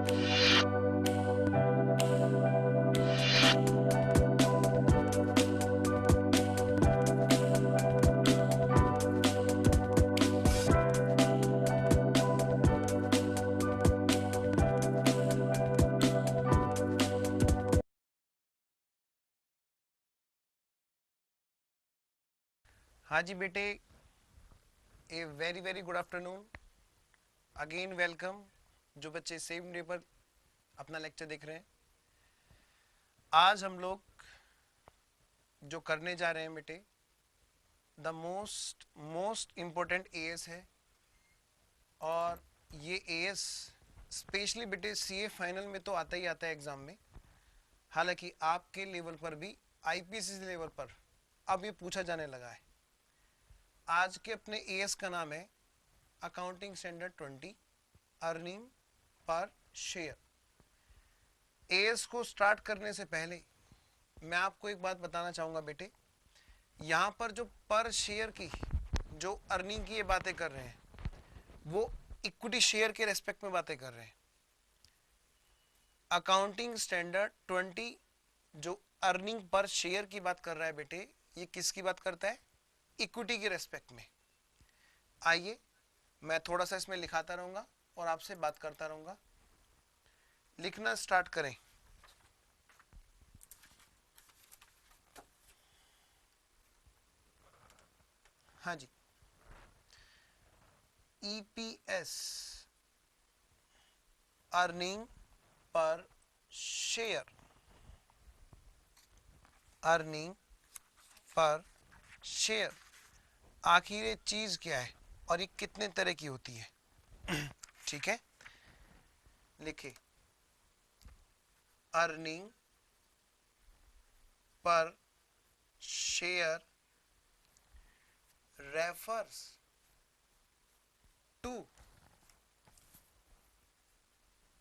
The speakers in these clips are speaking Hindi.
हाँ जी बेटे, a very very good afternoon. Again welcome. जो बच्चे सेम डे पर अपना लेक्चर देख रहे हैं, आज हम लोग जो करने जा रहे हैं बेटे, the most most important as है। और ये एएस स्पेशली बेटे सीए फाइनल में तो आता ही आता है एग्जाम में। हालांकि आपके लेवल पर भी, आईपीएससी लेवल पर अब ये पूछा जाने लगा है। आज के अपने एएस का नाम है accounting standard 20, earning per share. As को स्टार्ट करने से पहले मैं आपको एक बात बताना चाहूंगा बेटे, यहाँ पर जो पर शेयर की जो अर्निंग की ये बातें कर रहे हैं, वो इक्विटी शेयर के रेस्पेक्ट में बातें कर रहे हैं। अकाउंटिंग स्टैंडर्ड 20 जो अर्निंग पर शेयर की बात कर रहा है बेटे, ये किसकी बात करता है? इक्विटी के रेस्पेक्ट में। आइए मैं थोड़ा सा इसमें लिखाता रहूंगा और आपसे बात करता रहूंगा। लिखना स्टार्ट करें। हाँ जी, EPS earning per share, earning per share आखिर ये चीज क्या है और ये कितने तरह की होती है? ठीक है, लिखे earning per share refers to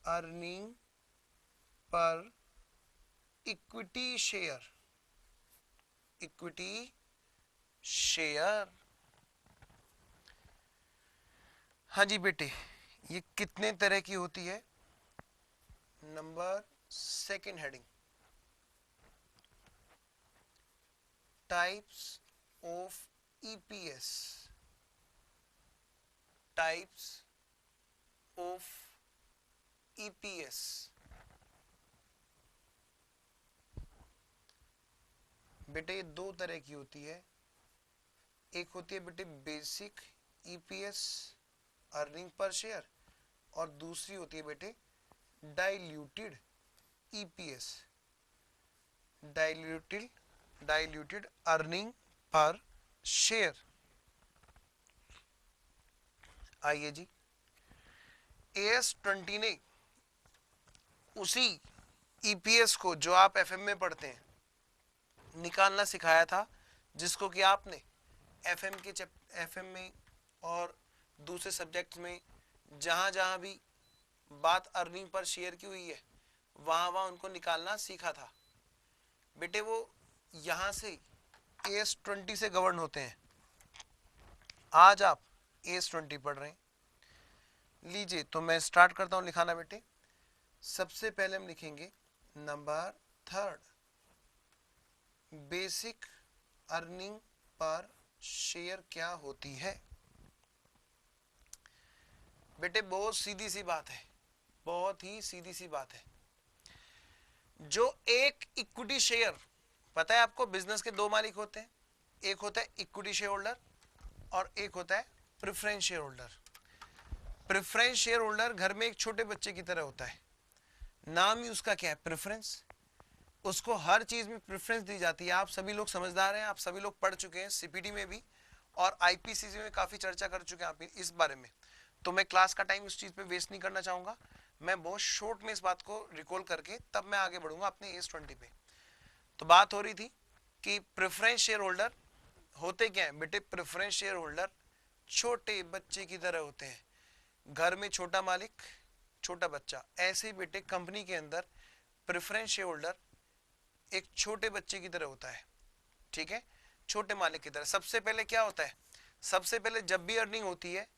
earning per equity share, equity share. हाँ जी बेटे, ये कितने तरह की होती है? Number second heading, types of EPS, types of EPS. बेटे ये दो तरह की होती है। एक होती है बेटे basic EPS earning per share, और दूसरी होती है बेटे diluted EPS, diluted earning per share. आइए जी, AS20 ने उसी ईपीएस को जो आप एफएम में पढ़ते हैं निकालना सिखाया था, जिसको कि आपने एफएम में और दूसरे सब्जेक्ट्स में जहां जहां भी बात अर्निंग पर शेयर की हुई है, वहां उनको निकालना सीखा था बेटे। वो यहां से AS20 से गवर्न होते हैं। आज आप AS20 पढ़ रहे हैं। लीजिए तो मैं स्टार्ट करता हूं लिखाना बेटे। सबसे पहले हम लिखेंगे number third, basic earning per share क्या होती है? बेटे बहुत सीधी सी बात है, बहुत ही सीधी सी बात है। जो एक इक्विटी शेयर, पता है आपको बिजनेस के दो मालिक होते हैं, एक होता है इक्विटी शेयर होल्डर और एक होता है preference share holder. Preference share holder घर में एक छोटे बच्चे की तरह होता है। नाम ही उसका क्या है? प्रेफरेंस। उसको हर चीज में प्रेफरेंस दी जाती है। आप सभी लोग समझदार हैं, आप सभी लोग पढ़ चुके हैं सीपीटी में भी, और आईपीसीसी में काफी चर्चा कर चुके हैं आप इस बारे में। तो मैं क्लास का टाइम उस चीज पे वेस्ट नहीं करना चाहूंगा। मैं बहुत शॉर्ट में इस बात को रिकॉल करके तब मैं आगे बढ़ूंगा अपने AS20 पे। तो बात हो रही थी कि प्रेफरेंस शेयर होल्डर होते क्या है बेटे? प्रेफरेंस शेयर होल्डर छोटे बच्चे की तरह होते हैं। घर में छोटा मालिक छोटा बच्चा, ऐसे ही बेटे कंपनी के अंदर प्रेफरेंस शेयर होल्डर एक छोटे बच्चे की तरह होता है। ठीक है, छोटे मालिक की तरह। सबसे पहले क्या होता है? सबसे पहले जब भी अर्निंग होती है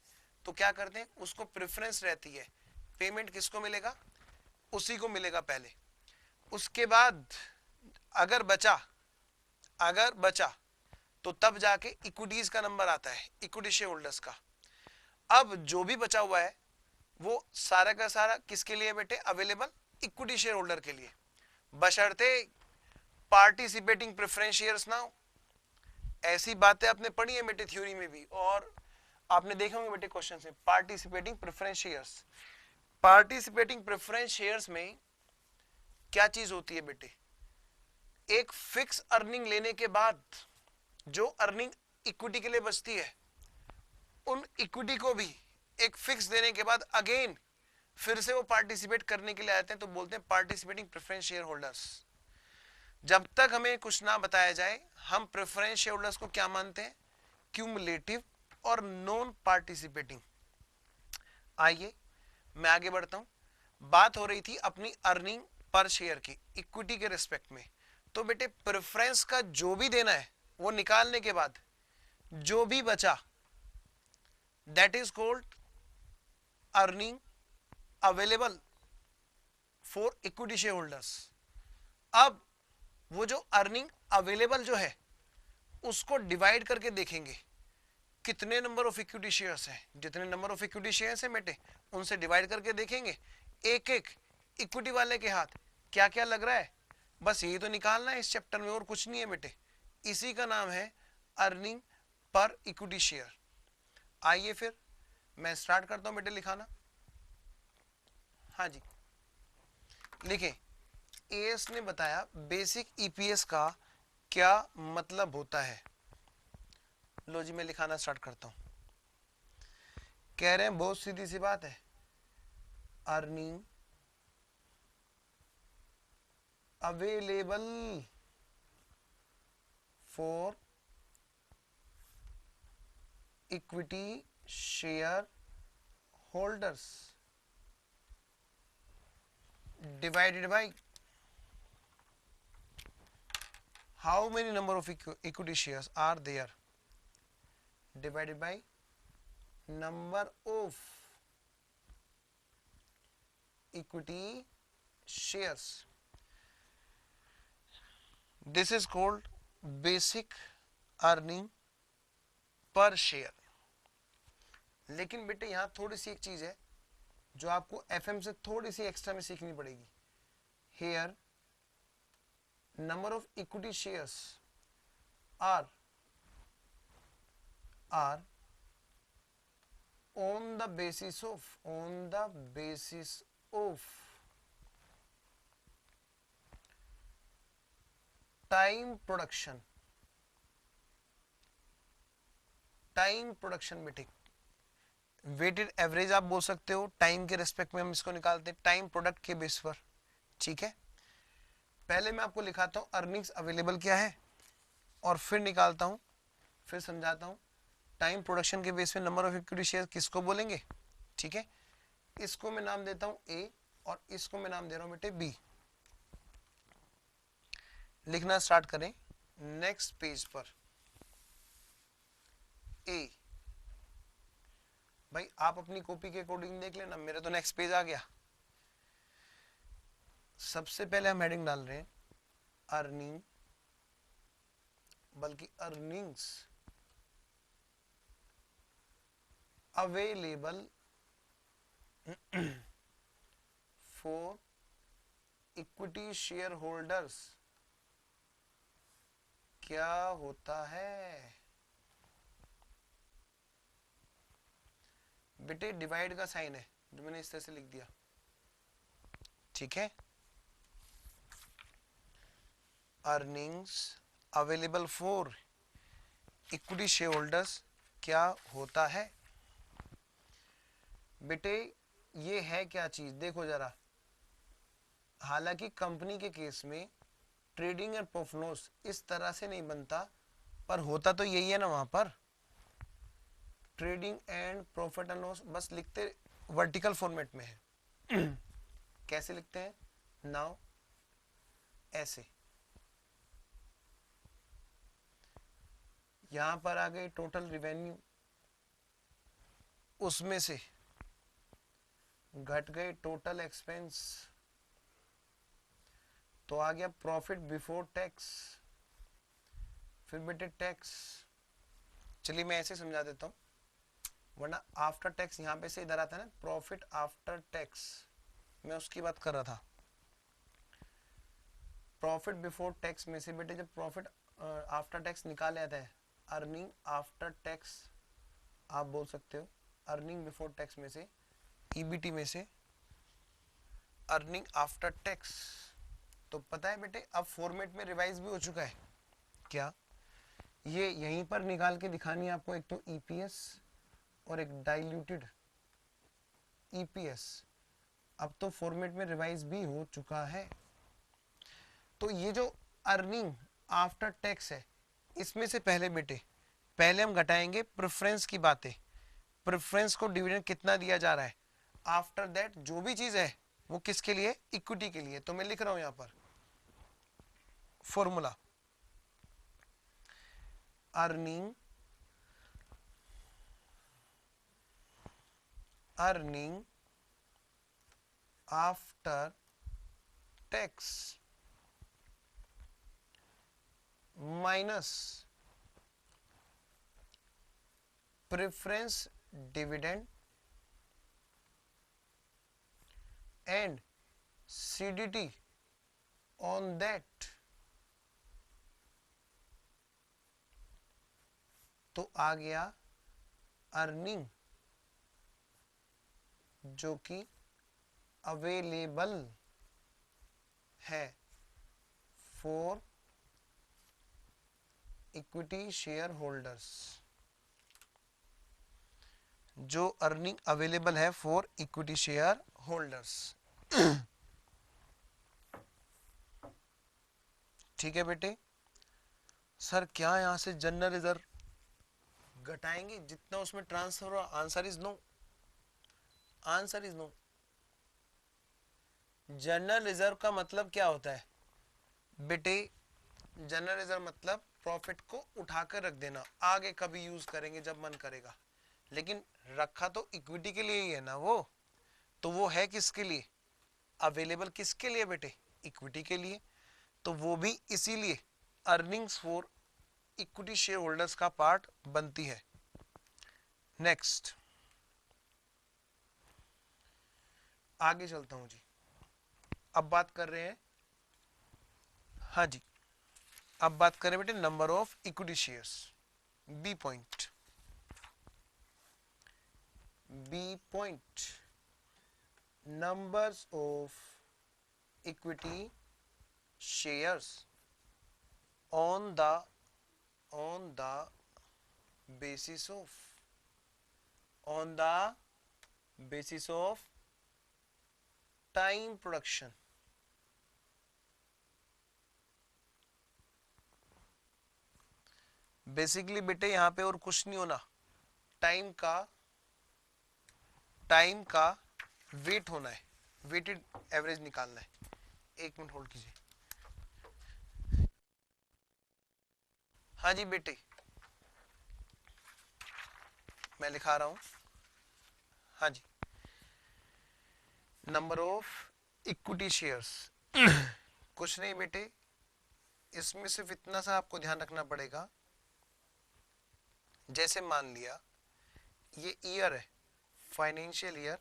तो क्या करते हैं? उसको प्रेफरेंस रहती है। पेमेंट किसको मिलेगा? उसी को मिलेगा पहले। उसके बाद अगर बचा तो तब जाके इक्विटीज का नंबर आता है, इक्विटी शेयर होल्डर्स का। अब जो भी बचा हुआ है वो सारा का सारा किसके लिए बेटे? अवेलेबल इक्विटी शेयर होल्डर के लिए, बशर्ते पार्टिसिपेटिंग प्रेफरेंस शेयर्स ना हो। ऐसी बातें आपने पढ़ी है बेटे थ्योरी में भी, और आपने देखे होंगे बेटे क्वेश्चन में। Participating preference shares, participating preference shares में क्या चीज होती है बेटे? एक फिक्स अर्निंग लेने के बाद जो अर्निंग इक्विटी के लिए बचती है, उन इक्विटी को भी एक फिक्स देने के बाद अगेन फिर से वो पार्टिसिपेट करने के लिए आते हैं, तो बोलते हैं पार्टिसिपेटिंग प्रेफरेंस शेयर होल्डर्स। जब तक हमें कुछ ना बताया जाए, हम प्रेफरेंस शेयर होल्डर्स को क्या मानते हैं? क्यूमुलेटिव और नॉन पार्टिसिपेटिंग। आइए मैं आगे बढ़ता हूं। बात हो रही थी अपनी अर्निंग पर शेयर की इक्विटी के रिस्पेक्ट में। तो बेटे प्रेफरेंस का जो भी देना है वो निकालने के बाद जो भी बचा, that is called earning available for equity share holders. अब वो जो अर्निंग अवेलेबल जो है उसको डिवाइड करके देखेंगे कितने नंबर ऑफ इक्विटी शेयर्स हैं। जितने नंबर ऑफ इक्विटी शेयर्स हैं बेटे उनसे डिवाइड करके देखेंगे एक एक इक्विटी वाले के हाथ क्या क्या लग रहा है। बस यही तो निकालना है इस चैप्टर में, और कुछ नहीं है बेटे। इसी का नाम है अर्निंग पर इक्विटी शेयर। आइए फिर मैं स्टार्ट करता हूं बेटे लिखाना। हाँ जी, लिखें। एएस ने बताया बेसिक ईपीएस का क्या मतलब होता है। लो जी मैं लिखाना स्टार्ट करता हूं। कह रहे हैं बहुत सीधी सी बात है, earning available for equity share holders divided by how many number of equity shares are there, divided by number of equity shares. This is called basic earning per share. लेकिन बेटे यहां थोड़ी सी एक चीज है जो आपको एफएम से थोड़ी सी एक्स्ट्रा में सीखनी पड़ेगी। Here number of equity shares are on the basis of time production बेटे। वेटेड एवरेज आप बोल सकते हो, टाइम के रेस्पेक्ट में हम इसको निकालते हैं टाइम प्रोडक्ट के बेस पर। ठीक है, पहले मैं आपको लिखाता हूं अर्निंग्स अवेलेबल क्या है और फिर निकालता हूं, फिर समझाता हूं टाइम प्रोडक्शन के बेस पे नंबर ऑफ इक्विटी शेयर किसको बोलेंगे। ठीक है, इसको मैं नाम देता हूं ए और इसको मैं नाम दे रहा हूं बेटे बी। लिखना स्टार्ट करें नेक्स्ट पेज पर। ए भाई आप अपनी कॉपी के अकॉर्डिंग देख लेना, मेरा तो नेक्स्ट पेज आ गया। सबसे पहले हम हेडिंग डाल रहे हैं अर्निंग, बल्कि earnings available for equity share holders क्या होता है बेटे? डिवाइड का साइन है जो मैंने इस तरह से लिख दिया। ठीक है, earnings available for equity share holders क्या होता है बेटे? ये है क्या चीज देखो जरा। हालांकि कंपनी के केस में ट्रेडिंग एंड प्रॉफिट लॉस इस तरह से नहीं बनता, पर होता तो यही है ना वहां पर। Trading and profit and loss बस लिखते वर्टिकल फॉर्मेट में है। कैसे लिखते हैं? नाउ ऐसे, यहां पर आ गए टोटल रिवेन्यू, उसमें से घट गए टोटल एक्सपेंस, तो आ गया प्रॉफिट बिफोर टैक्स, फिर बेटे टैक्स। चलिए मैं ऐसे समझा देता हूँ, वरना आफ्टर टैक्स यहाँ पे से इधर आता है ना, प्रॉफिट आफ्टर टैक्स, मैं उसकी बात कर रहा था। प्रॉफिट बिफोर टैक्स में से बेटे जब प्रॉफिट आफ्टर टैक्स निकाल आता है, अर्निंग आफ्टर टैक्स आप बोल सकते हो, अर्निंग बिफोर टैक्स में से, ईबीटी में से अर्निंग आफ्टर टैक्स। तो पता है बेटे अब फॉर्मेट में रिवाइज भी हो चुका है क्या, ये यहीं पर निकाल के दिखानी है आपको, एक तो ईपीएस और एक डाइल्यूटेड ईपीएस। अब तो फॉर्मेट में रिवाइज भी हो चुका है। तो ये जो अर्निंग आफ्टर टैक्स है, इसमें से पहले बेटे पहले हम घटाएंगे प्रेफरेंस की बातें, प्रेफरेंस को डिविडेंड कितना दिया जा रहा है। आफ्टर दैट जो भी चीज है वो किसके लिए, इक्विटी के लिए। तो मैं लिख रहा हूं यहां पर formula, earning after tax minus preference dividend and CDT on that. तो आ गया अर्निंग जो कि अवेलेबल है फॉर इक्विटी शेयर होल्डर्स, जो अर्निंग अवेलेबल है फॉर इक्विटी शेयर होल्डर्स। ठीक है बेटे। सर क्या यहां से जनरल रिजर्व घटाएंगे जितना उसमें ट्रांसफर हुआ? Answer is no, answer is no. General reserve का मतलब क्या होता है बेटे, जनरल रिजर्व मतलब प्रॉफिट को उठाकर रख देना, आगे कभी यूज करेंगे जब मन करेगा। लेकिन रखा तो इक्विटी के लिए ही है ना वो, तो वो है किसके लिए, अवेलेबल किसके लिए बेटे, इक्विटी के लिए। तो वो भी इसीलिए earnings for equity share holders का पार्ट बनती है। नेक्स्ट आगे चलता हूं जी। अब बात कर रहे हैं, हाँ जी, अब बात करें बेटे number of equity shares, B point, B point, numbers of equity shares on the basis of, on the basis of time production। Basically बेटे यहां पे और कुछ नहीं होना, टाइम का वेट होना है, वेटेड एवरेज निकालना है। एक मिनट होल्ड कीजिए। हाँ जी बेटे मैं लिखा रहा हूं, हाँ जी, नंबर ऑफ इक्विटी शेयर्स। कुछ नहीं बेटे, इसमें सिर्फ इतना सा आपको ध्यान रखना पड़ेगा, जैसे मान लिया ये ईयर है, फाइनेंशियल ईयर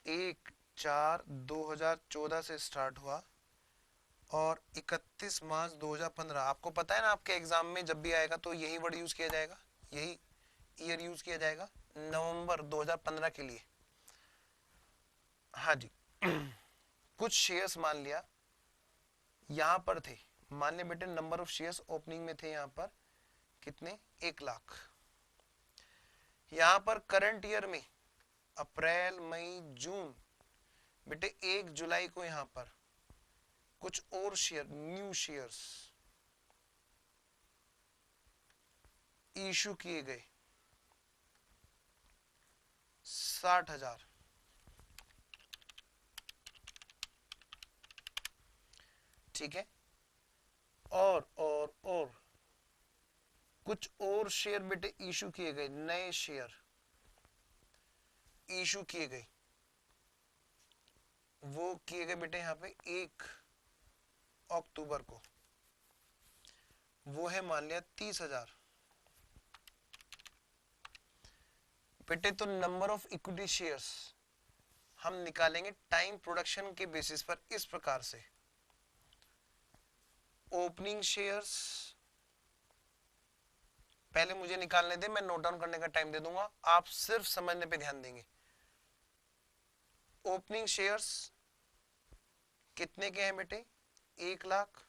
1/4/2014 से स्टार्ट हुआ और 31 मार्च 2015। आपको पता है ना आपके एग्जाम में जब भी आएगा तो यही वर्ड यूज किया जाएगा, यही ईयर यूज किया जाएगा, नवंबर 2015 के लिए। हाँ जी। कुछ शेयर्स मान लिया यहां पर थे, मान लिया बेटे नंबर ऑफ शेयर्स ओपनिंग में थे यहां पर कितने, 1 लाख। यहां पर करंट ईयर में अप्रैल मई जून बेटे 1 जुलाई को यहां पर कुछ और शेयर, न्यू शेयर्स इशू किए गए 60,000। ठीक है, और कुछ और शेयर बेटे इशू किए गए, नए शेयर इशू किए गए वो किए गए बेटे यहाँ पे 1 अक्टूबर को, वो है मान लिया 30,000 बेटे। तो नंबर ऑफ इक्विटी शेयर्स हम निकालेंगे टाइम प्रोडक्शन के बेसिस पर इस प्रकार से, ओपनिंग शेयर्स पहले मुझे निकालने दे, मैं नोट डाउन करने का टाइम दे दूंगा, आप सिर्फ समझने पे ध्यान देंगे। ओपनिंग शेयर्स कितने के हैं बेटे? 1 लाख।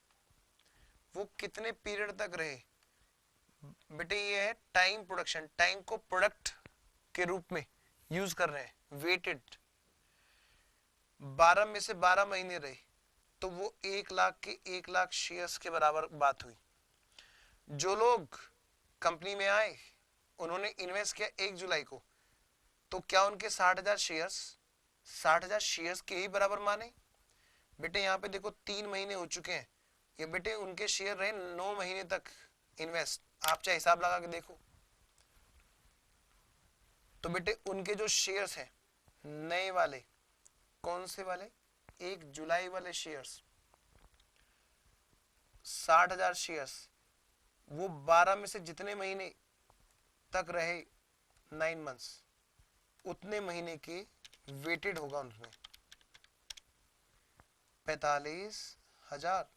वो कितने पीरियड तक रहे बेटे? ये है टाइम प्रोडक्शन, टाइम को प्रोडक्ट के रूप में यूज कर रहे हैं, वेटेड। 12 में से 12 महीने रहे, तो वो 1 लाख के 1 लाख शेयर्स के बराबर बात हुई। जो लोग कंपनी में आए, उन्होंने इन्वेस्ट किया 1 जुलाई को, तो क्या उनके 60,000 शेयर्स के ही बराबर माने? बेटे यहाँ पे देखो 3 महीने हो चुके हैं, ये बेटे उनके शेयर रहे 9 महीने तक इन्वेस्ट, आप चाहे हिसाब लगा के देखो। तो बेटे उनके जो शेयर्स हैं नए वाले, कौन से वाले? 1 जुलाई वाले शेयर्स, 60,000 शेयर्स, वो 12 में से जितने महीने तक रहे 9 मंथ्स, उतने महीने के वेटेड होगा उनमें 45,000।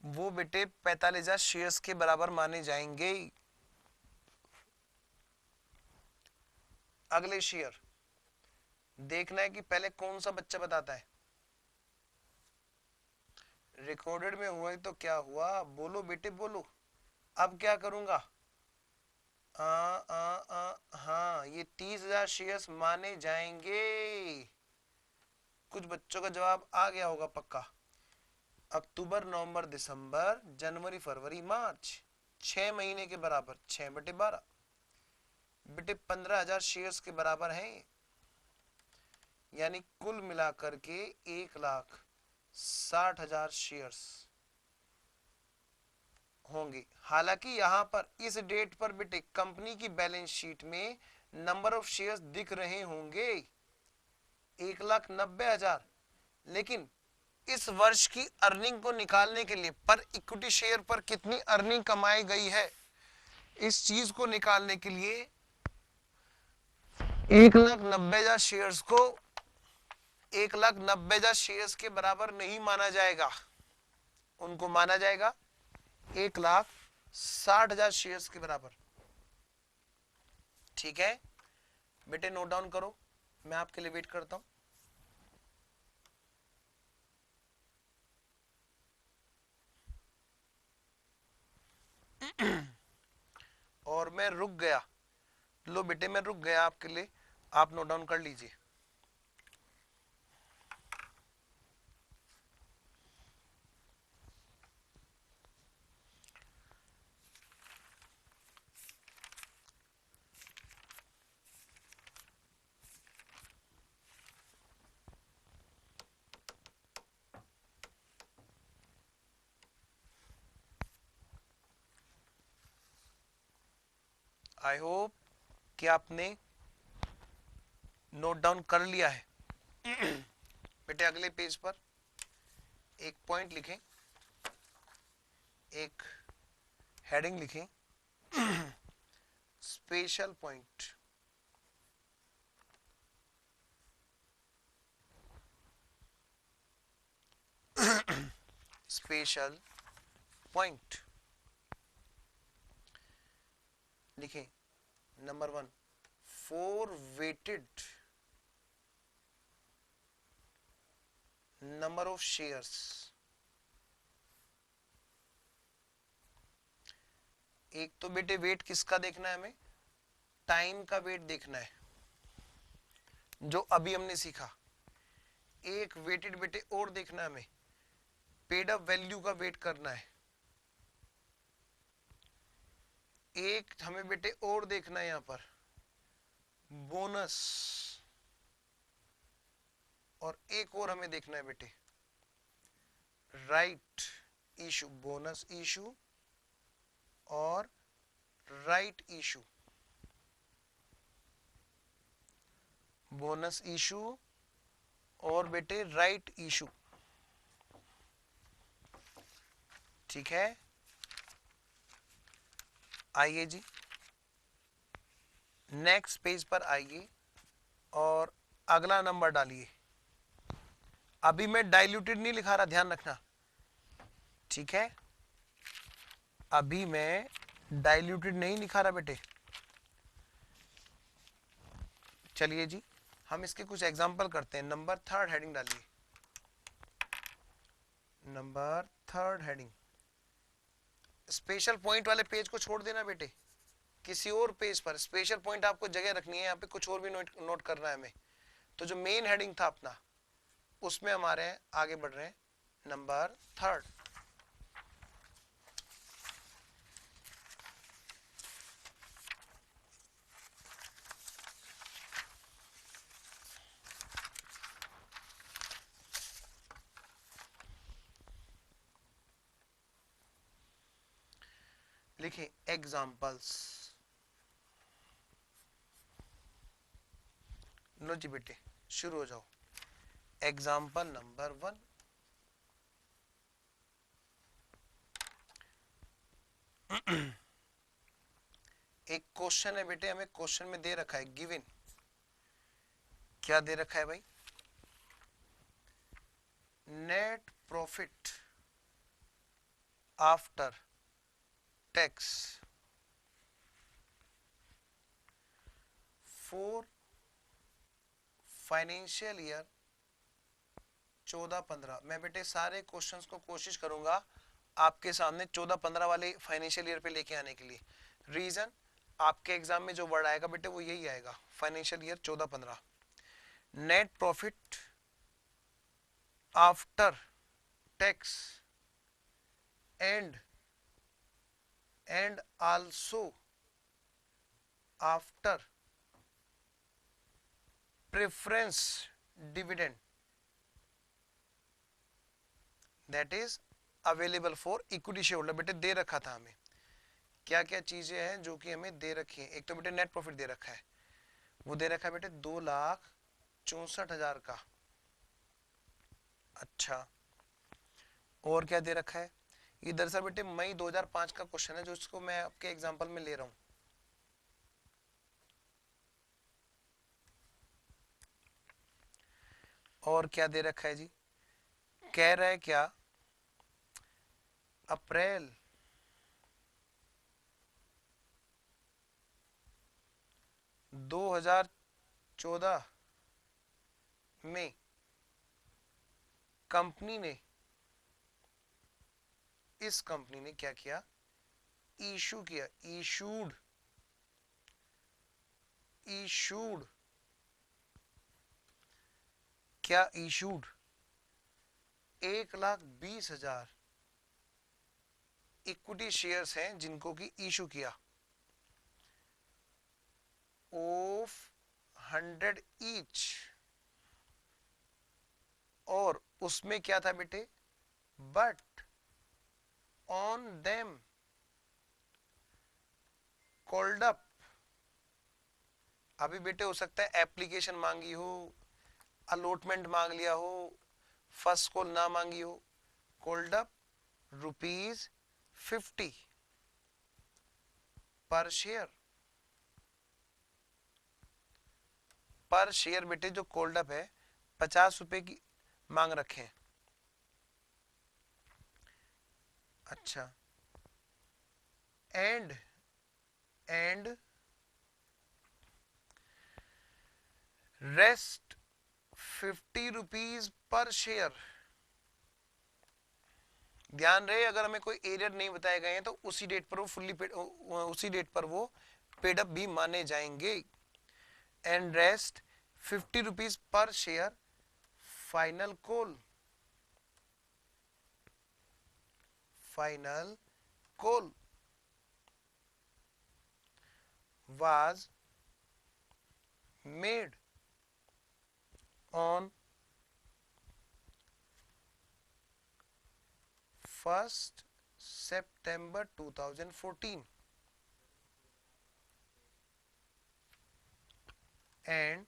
वो बेटे 45,000 शेयर्स के बराबर माने जाएंगे। अगले शेयर देखना है कि पहले कौन सा बच्चा बताता है। रिकॉर्डेड में हुआ है तो क्या हुआ? बोलो बेटे बोलो। अब क्या करूंगा? हाँ, ये 30,000 शेयर्स माने जाएंगे। कुछ बच्चों का जवाब आ गया होगा पक्का। अक्टूबर, नवंबर, दिसंबर, जनवरी, फरवरी, मार्च, 6 महीने के बराबर, 6/12 बेटे 15,000 शेयर्स के बराबर हैं। यानी कुल मिलाकर के 1,60,000 शेयर्स होंगे। हालांकि यहां पर इस डेट पर बेटे कंपनी की बैलेंस शीट में नंबर ऑफ शेयर्स दिख रहे होंगे 1,90,000, लेकिन इस वर्ष की अर्निंग को निकालने के लिए पर इक्विटी शेयर पर कितनी अर्निंग कमाई गई है, इस चीज को निकालने के लिए 1,90,000 शेयर्स को 1,90,000 शेयर्स के बराबर नहीं माना जाएगा, उनको माना जाएगा 1,60,000 शेयर्स के बराबर। ठीक है बेटे, नोट डाउन करो, मैं आपके लिए वेट करता हूं। और मैं रुक गया, लो बेटे मैं रुक गया आपके लिए, आप नोट डाउन कर लीजिए। आई होप कि आपने नोट डाउन कर लिया है। बेटे अगले पेज पर एक पॉइंट लिखें, एक हेडिंग लिखें, स्पेशल पॉइंट। स्पेशल पॉइंट लिखें। Number 1, for weighted number of shares. एक तो बेटे वेट किसका देखना है हमें? टाइम का वेट देखना है, जो अभी हमने सीखा। एक वेटेड बेटे और देखना है हमें, पेड अप वैल्यू का वेट करना है। एक हमें बेटे और देखना है यहां पर, बोनस। और एक और हमें देखना है बेटे, राइट इशू। बोनस इशू और राइट इशू। बोनस इशू और बेटे राइट इशू, ठीक है। आइए जी नेक्स्ट पेज पर आइए और अगला नंबर डालिए। अभी मैं डाइल्यूटेड नहीं लिखा रहा, ध्यान रखना, ठीक है। अभी मैं डाइल्यूटेड नहीं लिखा रहा बेटे। चलिए जी हम इसके कुछ एग्जांपल करते हैं। नंबर थर्ड हेडिंग डालिए, number third heading. Special point वाले पेज को छोड़ देना बेटे, किसी और पेज पर स्पेशल पॉइंट आपको जगह रखनी है, यहाँ पे कुछ और भी नोट करना है हमें। तो जो मेन हेडिंग था अपना उसमें हमारे आगे बढ़ रहे हैं। नंबर थर्ड, लिखिए एग्जाम्पल्स। लो जी बेटे शुरू हो जाओ। एग्जाम्पल नंबर 1, एक क्वेश्चन है बेटे, हमें क्वेश्चन में दे रखा है गिवन। क्या दे रखा है भाई? Net profit after tax for financial year 14-15। मैं बेटे सारे क्वेश्चंस को कोशिश करूंगा आपके सामने 14-15 वाले फाइनेंशियल ईयर पे लेके आने के लिए। रीजन, आपके एग्जाम में जो वर्ड आएगा बेटे वो यही आएगा, financial year 14-15। Net profit after tax and also after preference dividend that is available for equity share holder. बेटे दे रखा था हमें क्या क्या चीजें हैं जो कि हमें दे रखी है। एक तो बेटे नेट प्रॉफिट दे रखा है, वो दे रखा है बेटे 2,64,000 का। अच्छा, और क्या दे रखा है? ये दरअसल बेटे मई 2005 का क्वेश्चन है जो इसको मैं आपके एग्जांपल में ले रहा हूं। और क्या दे रखा है जी? कह रहा है क्या अप्रैल 2014 में कंपनी ने, इस कंपनी ने क्या किया? इशू किया, इशूड क्या? इशूड 1,20,000 इक्विटी शेयर्स हैं जिनको कि इशू किया ऑफ 100 ईच। और उसमें क्या था बेटे? But on them called up. अभी बेटे हो सकता है एप्लीकेशन मांगी हो, अलॉटमेंट मांग लिया हो, फर्स्ट कॉल ना मांगी हो। कॉल्ड अप ₹50 पर शेयर। पर शेयर बेटे जो कॉल्ड अप है ₹50 की मांग रखे हैं। अच्छा, एंड रेस्ट ₹50 पर शेयर। ध्यान रहे अगर हमें कोई एरियर नहीं बताए गए हैं तो उसी डेट पर वो फुल्ली पेड, उसी डेट पर वो पेड अप भी माने जाएंगे। एंड रेस्ट ₹50 पर share final call was made on 1st September 2014 and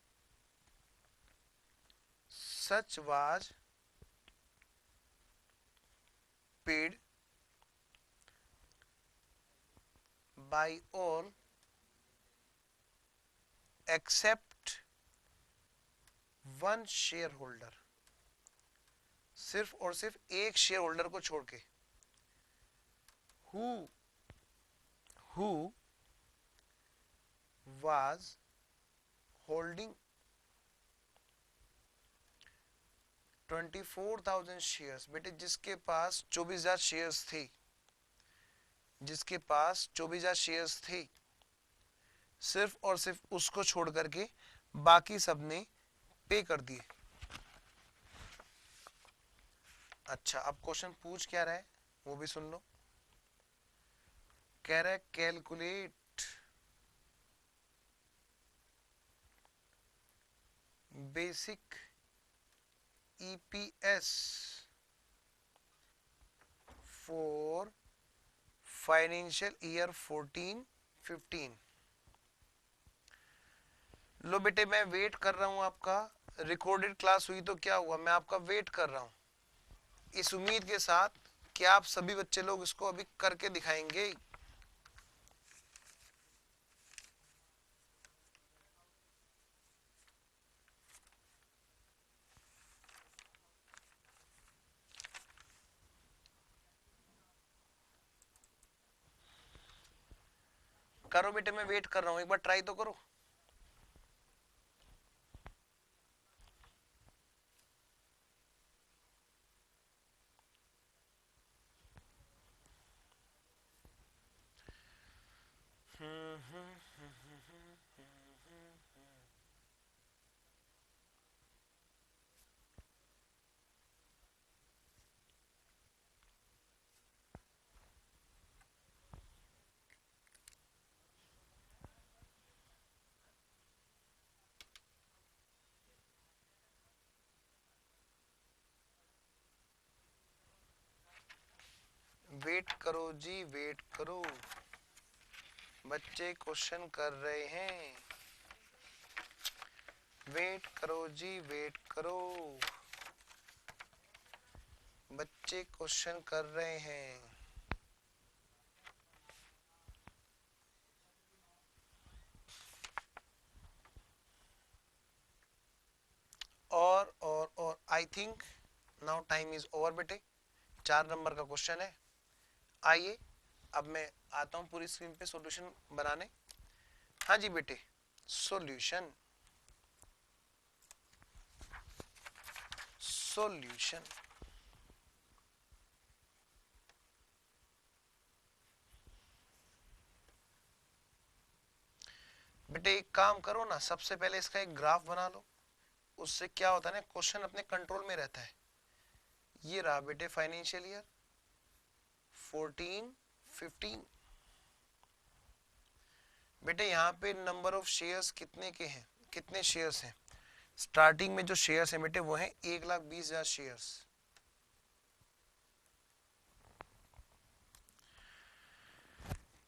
such was paid by all except one shareholder, सिर्फ और सिर्फ एक शेयर होल्डर को छोड़ के, who was holding 24,000 शेयर्स। बेटे जिसके पास 24,000 शेयर्स थे, जिसके पास 24,000 शेयर्स थे, सिर्फ और सिर्फ उसको छोड़ करके बाकी सबने पे कर दिए। अच्छा, अब क्वेश्चन पूछ क्या रहा है वो भी सुन लो। कह रहा है calculate basic EPS for financial year 14-15। लो बेटे मैं वेट कर रहा हूं आपका, रिकॉर्डेड क्लास हुई तो क्या हुआ, मैं आपका वेट कर रहा हूं इस उम्मीद के साथ कि आप सभी बच्चे लोग इसको अभी करके दिखाएंगे। करो बेटे, मैं वेट कर रहा हूं, एक बार ट्राई तो करो। वेट करो जी, वेट करो, बच्चे क्वेश्चन कर रहे हैं। वेट करो जी, वेट करो, बच्चे क्वेश्चन कर रहे हैं। और I think now time is over बेटे। 4 नंबर का क्वेश्चन है। आइए अब मैं आता हूं पूरी स्क्रीन पे सॉल्यूशन बनाने। हाँ जी बेटे, सॉल्यूशन सॉल्यूशन बेटे एक काम करो ना, सबसे पहले इसका एक ग्राफ बना लो, उससे क्या होता है ना, क्वेश्चन अपने कंट्रोल में रहता है। ये रहा बेटे फाइनेंशियल ईयर 14-15। बेटे यहाँ पे नंबर ऑफ शेयर्स कितने के हैं, कितने शेयर्स हैं, स्टार्टिंग में जो शेयर्स हैं बेटे वो हैं 1,20,000 शेयर्स।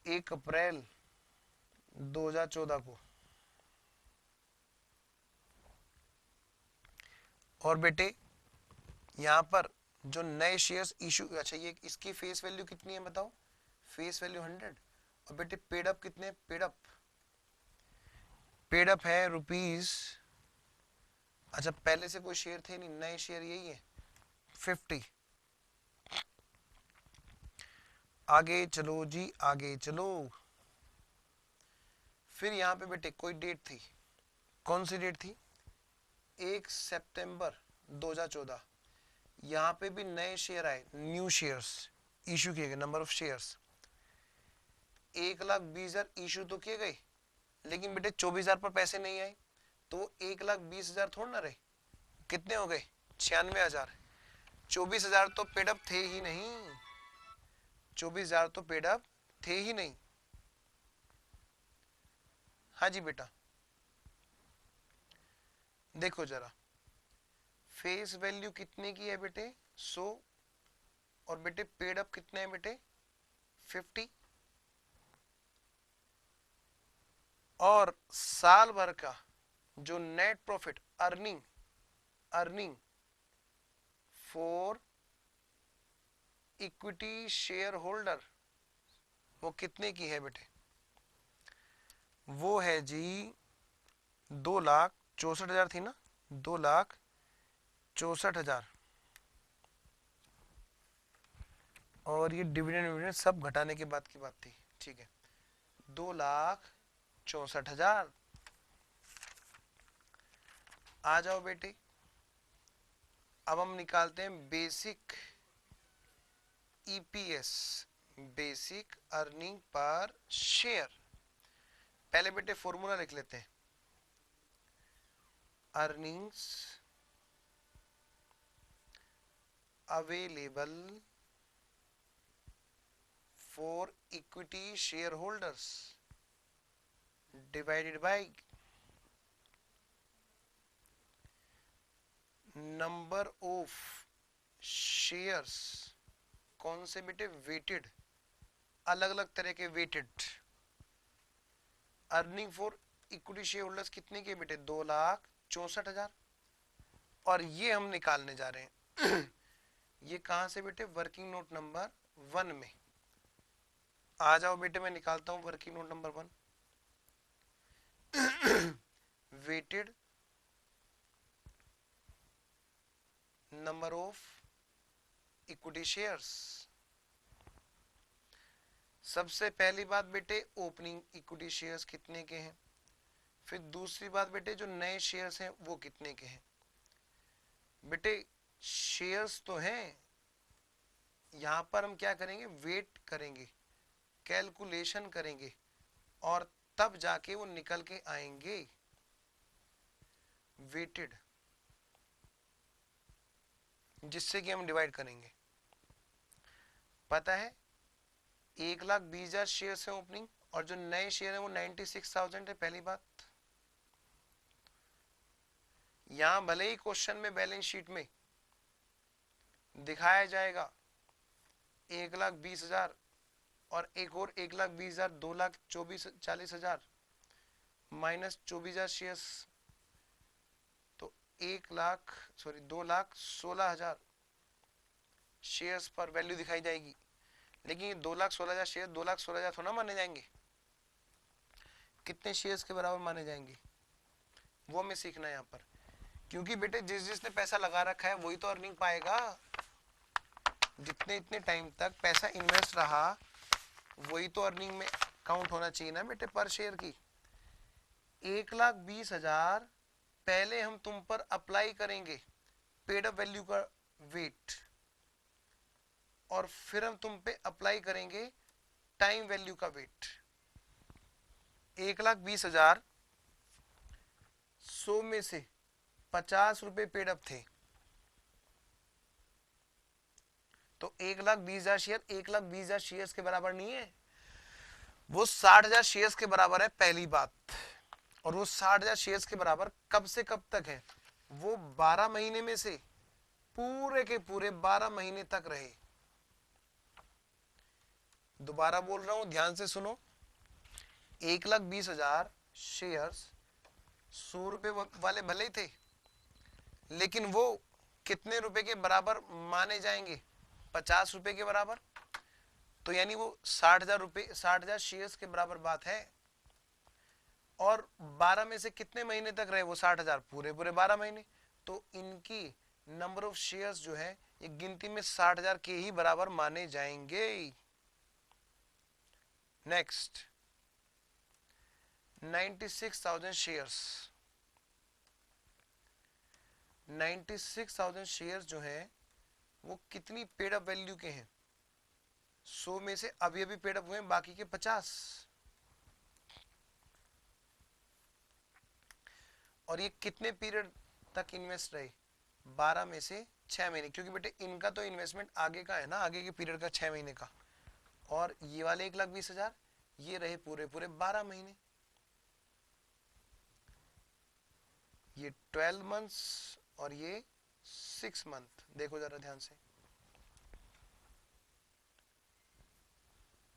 एक अप्रैल 2014 को। और बेटे यहाँ पर जो नए शेयर्स इशू, अच्छा ये इसकी फेस वैल्यू कितनी है बताओ, फेस वैल्यू 100। और बेटे पेड अप कितने, पेड अप है रुपीज, अच्छा पहले से कोई शेयर थे नहीं, नए शेयर यही है 50। आगे चलो जी, आगे चलो। फिर यहाँ पे बेटे कोई डेट थी, कौन सी डेट थी, 1 सितंबर 2014। यहाँ पे भी नए शेयर आए, न्यू शेयर्स इशू किए गए, नंबर ऑफ शेयर्स 1,20,000 इशू तो किए गए, लेकिन बेटे 24,000 पर पैसे नहीं आए, तो 1,20,000 थोड़ा ना रहे, कितने हो गए 96,000। 24,000 तो पेडअप थे ही नहीं, 24,000 तो पेडअप थे ही नहीं। हाँ जी बेटा, देखो जरा फेस वैल्यू कितने की है बेटे 100, और बेटे पेड अप कितने हैं बेटे 50। और साल भर का जो net profit earning for equity share holder, वो कितने की है बेटे? वो है जी 2,64,000 थी ना, 2,64,000। और ये डिविडेंड डिविडेंड सब घटाने के बाद की बात थी, ठीक है। 2,64,000। आ जाओ बेटे, अब हम निकालते हैं basic EPS, basic earning per share. पहले बेटे फॉर्मूला लिख लेते हैं, earnings available for equity share holders divided by number of shares. कौन से बेटे? वेटेड, अलग अलग तरह के weighted. Earning for equity share holders कितने के बेटे? 2,64,000। और ये हम निकालने जा रहे हैं ये कहां से बेटे? वर्किंग नोट नंबर 1 में। आ जाओ बेटे, मैं निकालता हूं working note number 1। Weighted number of equity shares. सबसे पहली बात बेटे, ओपनिंग इक्विटी शेयर्स कितने के हैं। फिर दूसरी बात बेटे, जो नए शेयर्स हैं वो कितने के हैं। बेटे शेयर्स तो हैं, यहां पर हम क्या करेंगे? वेट करेंगे, कैलकुलेशन करेंगे, और तब जाके वो निकल के आएंगे वेटेड, जिससे कि हम डिवाइड करेंगे। पता है 1,20,000 शेयर है ओपनिंग, और जो नए शेयर है वो 96,000 है। पहली बात, यहां भले ही क्वेश्चन में बैलेंस शीट में दिखाया जाएगा 1,20,000 और एक और 1,20,000, 2,40,000 माइनस 24,000 शेयर, तो 2,16,000 शेयर्स पर वैल्यू दिखाई जाएगी। लेकिन ये 2,16,000 शेयर 2,16,000 थोड़ा माने जाएंगे, कितने शेयर्स के बराबर माने जाएंगे वो हमें सीखना है यहाँ पर। क्योंकि बेटे जिसने पैसा लगा रखा है वही तो अर्निंग पाएगा। जितने इतने टाइम तक पैसा इन्वेस्ट रहा वही तो अर्निंग में काउंट होना चाहिए ना बेटे, पर शेयर की। 1,20,000 पहले हम तुम पर अप्लाई करेंगे पेड अप वैल्यू का वेट, और फिर हम तुम पे अप्लाई करेंगे टाइम वैल्यू का वेट। 1,20,000 100 में से 50 रुपए पेड अप थे, तो 1,20,000 शेयर 1,20,000 शेयर्स के बराबर नहीं है, वो 60,000 शेयर्स के बराबर है, पहली बात। और वो 60,000 शेयर्स के बराबर कब से कब तक है? वो 12 महीने में से पूरे के पूरे 12 महीने तक रहे। दोबारा बोल रहा हूं, ध्यान से सुनो। 1,20,000 शेयर्स 100 रुपए वाले भले ही थे, लेकिन वो कितने रुपए के बराबर माने जाएंगे? 50 रुपए के बराबर। तो यानी वो 60,000 रुपए, 60,000 शेयर्स के बराबर बात है। और 12 में से कितने महीने तक रहे वो 60,000? पूरे पूरे 12 महीने। तो इनकी नंबर ऑफ शेयर्स जो है ये गिनती में 60,000 के ही बराबर माने जाएंगे। Next, 96,000 shares. 96,000 शेयर्स जो हैं वो कितनी पेड अप वैल्यू के हैं? 100 में से अभी अभी पेड अप हुए हैं, बाकी के 50। और ये कितने पीरियड तक इन्वेस्ट रहे? 12 में से 6 महीने, क्योंकि बेटे इनका तो इन्वेस्टमेंट आगे का है ना, आगे के पीरियड का 6 महीने का। और ये वाले 1,20,000 ये रहे पूरे पूरे 12 महीने। ये 12 मंथ्स और ये 6 मंथ। देखो जरा ध्यान से।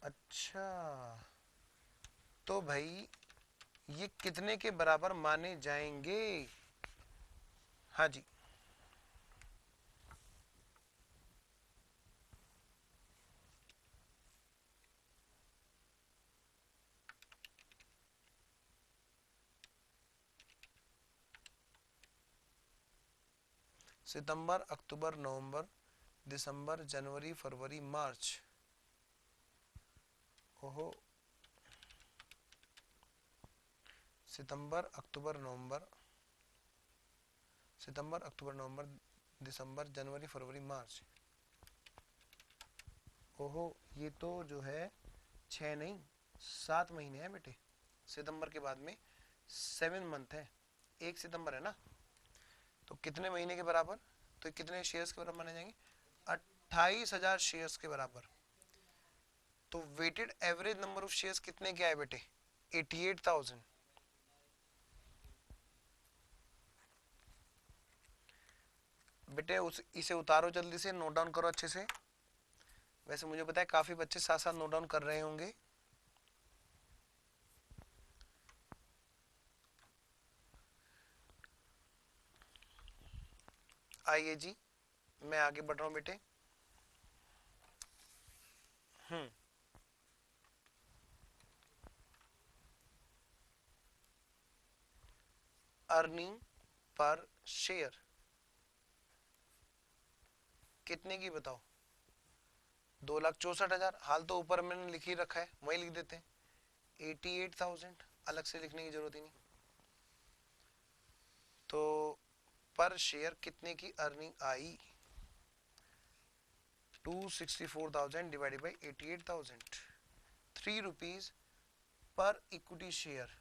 अच्छा, तो भाई ये कितने के बराबर माने जाएंगे? हाँ जी, सितंबर, अक्टूबर, नवंबर, दिसंबर, जनवरी, फरवरी, मार्च। ओहो, सितंबर, अक्टूबर, नवंबर, सितंबर, अक्टूबर, नवंबर, दिसंबर, जनवरी, फरवरी, मार्च। ओहो, ये तो जो है 6 नहीं 7 महीने हैं बेटे। सितंबर के बाद में 7 मंथ है। 1 सितंबर है ना, तो कितने महीने के बराबर, तो कितने शेयर्स के बराबर माने जाएंगे? 28,000 शेयर्स के बराबर। तो weighted average number of shares कितने क्या है बेटे? 88,000। बेटे उस इसे उतारो जल्दी से, नोट डाउन करो अच्छे से। वैसे मुझे पता है काफी बच्चे साथ साथ नोट डाउन कर रहे होंगे। आइए जी, मैं आगे बढ़ रहा हूं बेटे। अर्निंग पर शेयर कितने की बताओ? 2,64,000। हाल तो ऊपर मैंने लिख ही रखा है, वही लिख देते हैं 88,000, अलग से लिखने की जरूरत ही नहीं। तो पर शेयर कितने की earning I? 264,000 divided by 88,000, 3 rupees per equity share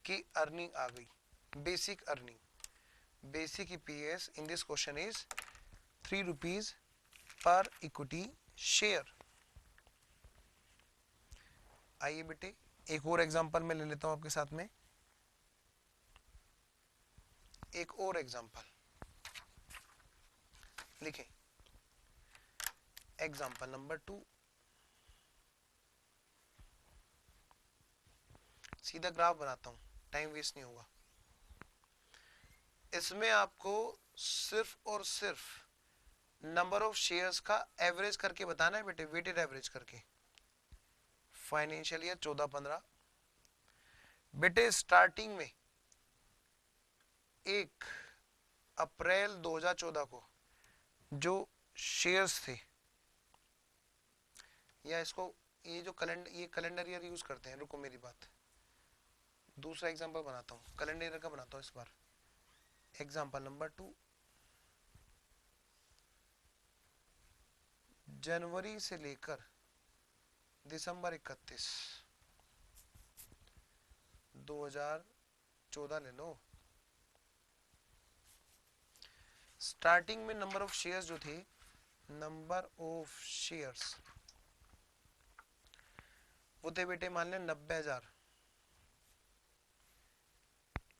की अर्निंग आ गई। Basic earning, basic EPS in this question is 3 rupees per equity share. आइए बेटे एक और एग्जांपल मैं ले लेता हूं आपके साथ में। एक और एग्जांपल लिखें, एग्जांपल नंबर 2। सीधा ग्राफ बनाता हूं, टाइम वेस्ट नहीं होगा। इसमें आपको सिर्फ और सिर्फ नंबर ऑफ शेयर्स का एवरेज करके बताना है बेटे, वेटेड एवरेज करके। Financial year 14-15। बेटे स्टार्टिंग में 1 अप्रैल 2014 को जो शेयर्स थे, या इसको ये जो कैलेंडर ईयर यूज करते हैं, रुको मेरी बात, दूसरा एग्जांपल बनाता हूं, कैलेंडर ईयर का बनाता हूं इस बार। एग्जांपल नंबर 2, जनवरी से लेकर दिसंबर 31, 2014 ले लो। स्टार्टिंग में नंबर ऑफ शेयर्स जो थे, नंबर ऑफ शेयर्स वो थे बेटे मान लें 90,000।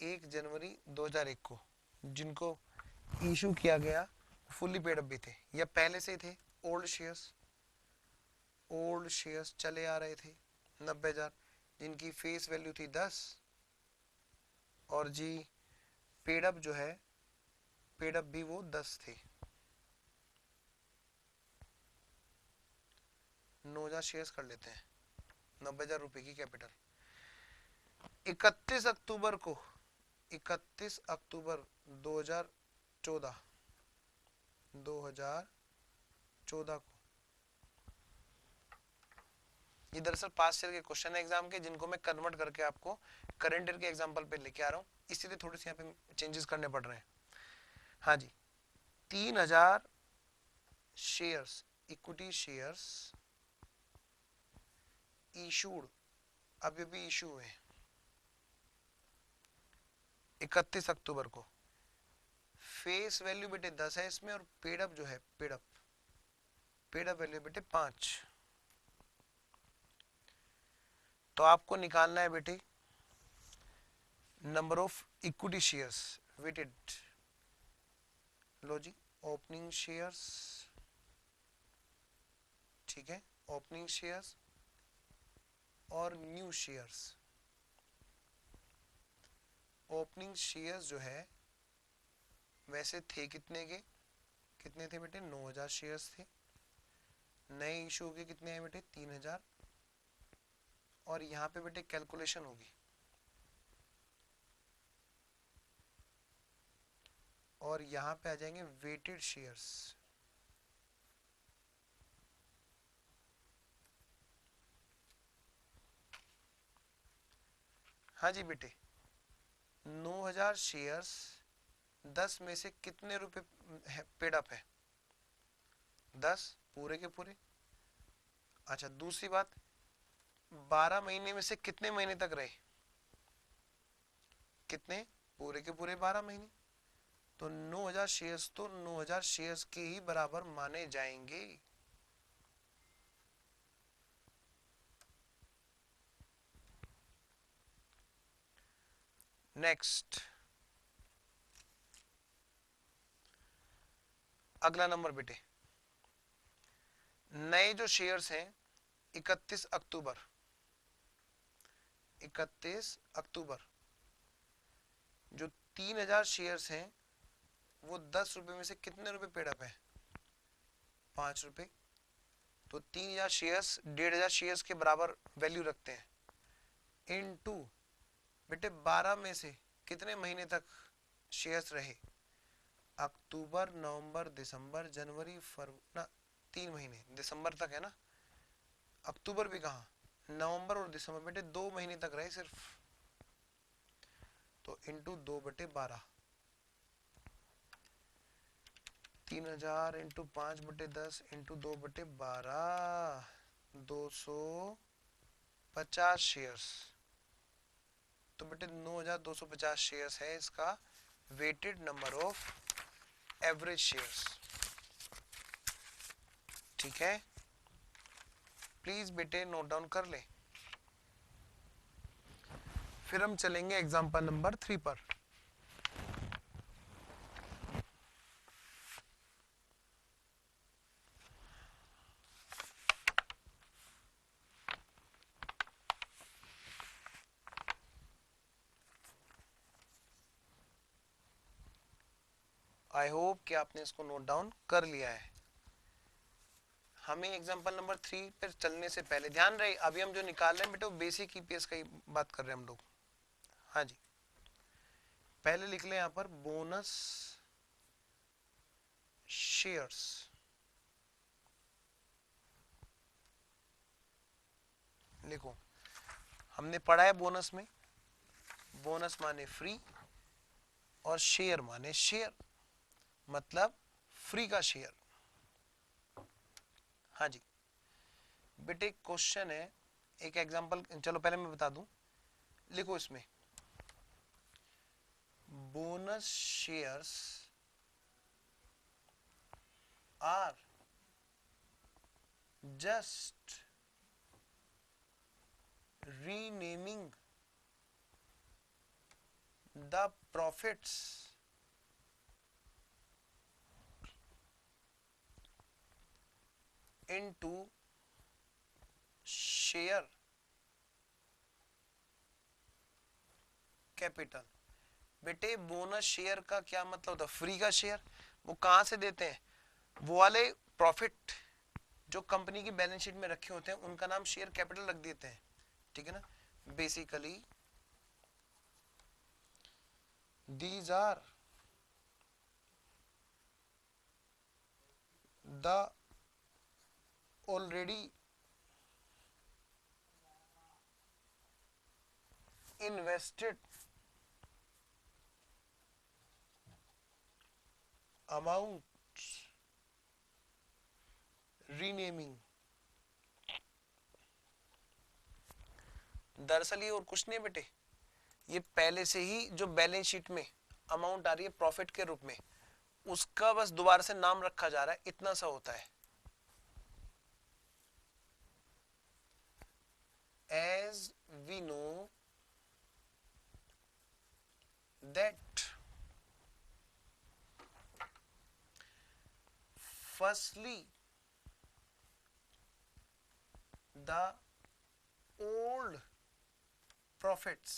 1 जनवरी 2001 को जिनको इशू किया गया फुल्ली पेड अप भी थे, या पहले से थे ओल्ड शेयर्स, ओल्ड शेयर्स चले आ रहे थे 90,000, जिनकी फेस वैल्यू थी 10, और जी पेड अप जो है, पेड अप भी वो 10 थे। 9,000 शेयर्स कर लेते हैं, 90,000 रुपए की कैपिटल। 31 अक्टूबर को, 31 अक्टूबर 2014 2014 को, ये दरअसल पास्ट ईयर के क्वेश्चन है एग्जाम के, जिनको मैं कन्वर्ट करके आपको करंट ईयर के एग्जांपल पे लेके आ रहा हूँ, इसीलिए थोड़ी सी यहाँ पे चेंजेस करने पड़ रहे हैं। हाँ जी, 3,000 शेयर्स, इक्विटी शेयर्स इशूड, अभी भी इशू हुए 31 अक्टूबर को। फेस वैल्यू बेटे 10 है इसमें, और पेड अप जो है, पेड अप वैल्यू बेटे 5। तो आपको निकालना है बेटे number of equity shares weighted. लो जी, ओपनिंग शेयर्स, ठीक है, ओपनिंग शेयर्स और न्यू शेयर्स। ओपनिंग शेयर्स जो है वैसे थे कितने के, कितने थे बेटे? 9,000 शेयर्स थे। नए इशू के कितने हैं बेटे? 3,000। और यहाँ पे बेटे कैलकुलेशन होगी, और यहां पे आ जाएंगे वेटेड शेयर्स। हाँ जी बेटे, 9,000 शेयर्स 10 में से कितने रुपए पेड अप है? 10 पूरे के पूरे। अच्छा दूसरी बात, 12 महीने में से कितने महीने तक रहे? कितने? पूरे के पूरे 12 महीने। तो 9,000 शेयर्स तो 9,000 शेयर्स के ही बराबर माने जाएंगे। नेक्स्ट, अगला नंबर बेटे, नए जो शेयर्स हैं 31 अक्टूबर 31 अक्टूबर जो 3,000 शेयर्स हैं वो 10 रुपए में से कितने रुपए पेड अप है? 5 रुपए। तो 3,000 शेयर्स 1,500 शेयर्स के बराबर वैल्यू रखते हैं, इन टू बेटे 12 में से कितने महीने तक शेयर्स रहे? अक्टूबर नवंबर दिसंबर जनवरी फरवरी ना, 3 महीने, दिसंबर तक है ना, अक्टूबर भी कहाँ, नवंबर और दिसंबर बेटे 2 महीने तक रहे सिर्फ। तो इंटू 2/12, 3,000 इंटू 5/10 इंटू 2/12, 250 शेयर्स। तो बेटे 9,250 शेयर्स है इसका weighted number of average shares. ठीक है, प्लीज बेटे नोट डाउन कर ले। फिर हम चलेंगे एग्जांपल नंबर 3 पर। आई होप कि आपने इसको नोट डाउन कर लिया है। हमें एग्जांपल नंबर 3 पर चलने से पहले ध्यान रहे, अभी हम जो निकाल रहे हैं बेटे वो बेसिक ईपीएस का ही बात कर रहे हैं हम लोग। हाँ जी, पहले लिख ले यहाँ पर बोनस शेयर्स। लिखो, हमने पढ़ा है बोनस में, बोनस माने फ्री और शेयर माने शेयर, मतलब फ्री का शेयर। हाँ जी बेटे, क्वेश्चन है, एक एग्जांपल चलो पहले मैं बता दूं। लिखो इसमें, bonus shares are just renaming the profits into share capital. बेटे बोनस शेयर का क्या मतलब होता है? फ्री का शेयर। वो कहां से देते हैं? वो वाले प्रॉफिट जो कंपनी की बैलेंस शीट में रखे होते हैं उनका नाम शेयर कैपिटल रख देते हैं। ठीक है ना, basically these are the already invested amounts renaming। दरअसल ये और कुछ नहीं बेटे, ये पहले से ही जो बैलेंस शीट में अमाउंट आ रही है प्रॉफिट के रूप में, उसका बस दोबारा से नाम रखा जा रहा है, इतना सा होता है। As we know that firstly the old profits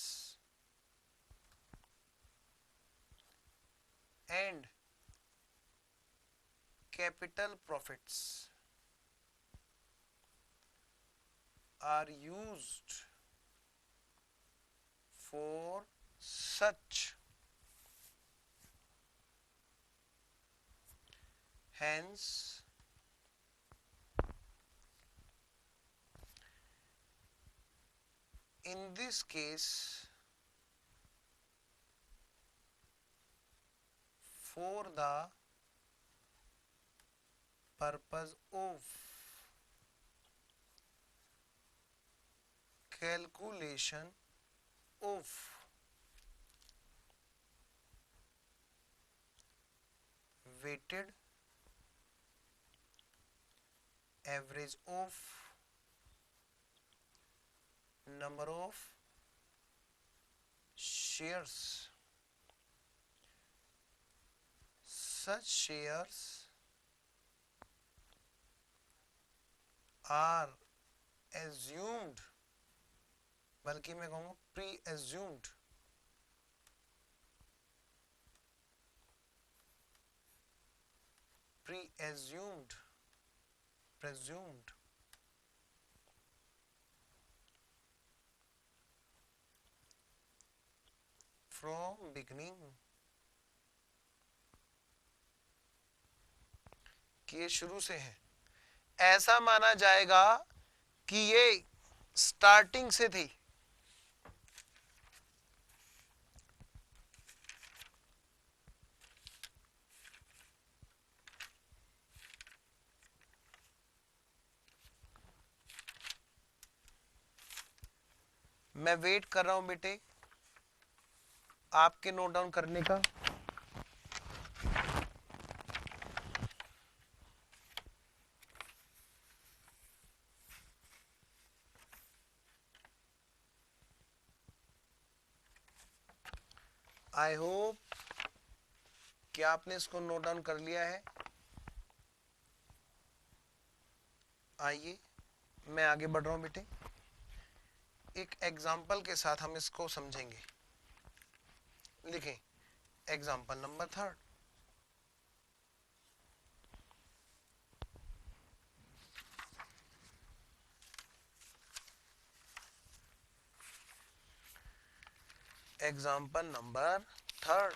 and capital profits are used for such hence in this case for the purpose of calculation of weighted average of number of shares, such shares are assumed, बल्कि मैं कहूँगा pre-assumed, presumed from beginning, कि ये शुरू से है, ऐसा माना जाएगा कि ये स्टार्टिंग से थी। मैं वेट कर रहा हूं बेटे आपके नोट डाउन करने का। आई होप कि आपने इसको नोट डाउन कर लिया है। आइए मैं आगे बढ़ रहा हूं बेटे, एक एग्जाम्पल के साथ हम इसको समझेंगे। लिखें एग्जाम्पल नंबर 3। Example number 3।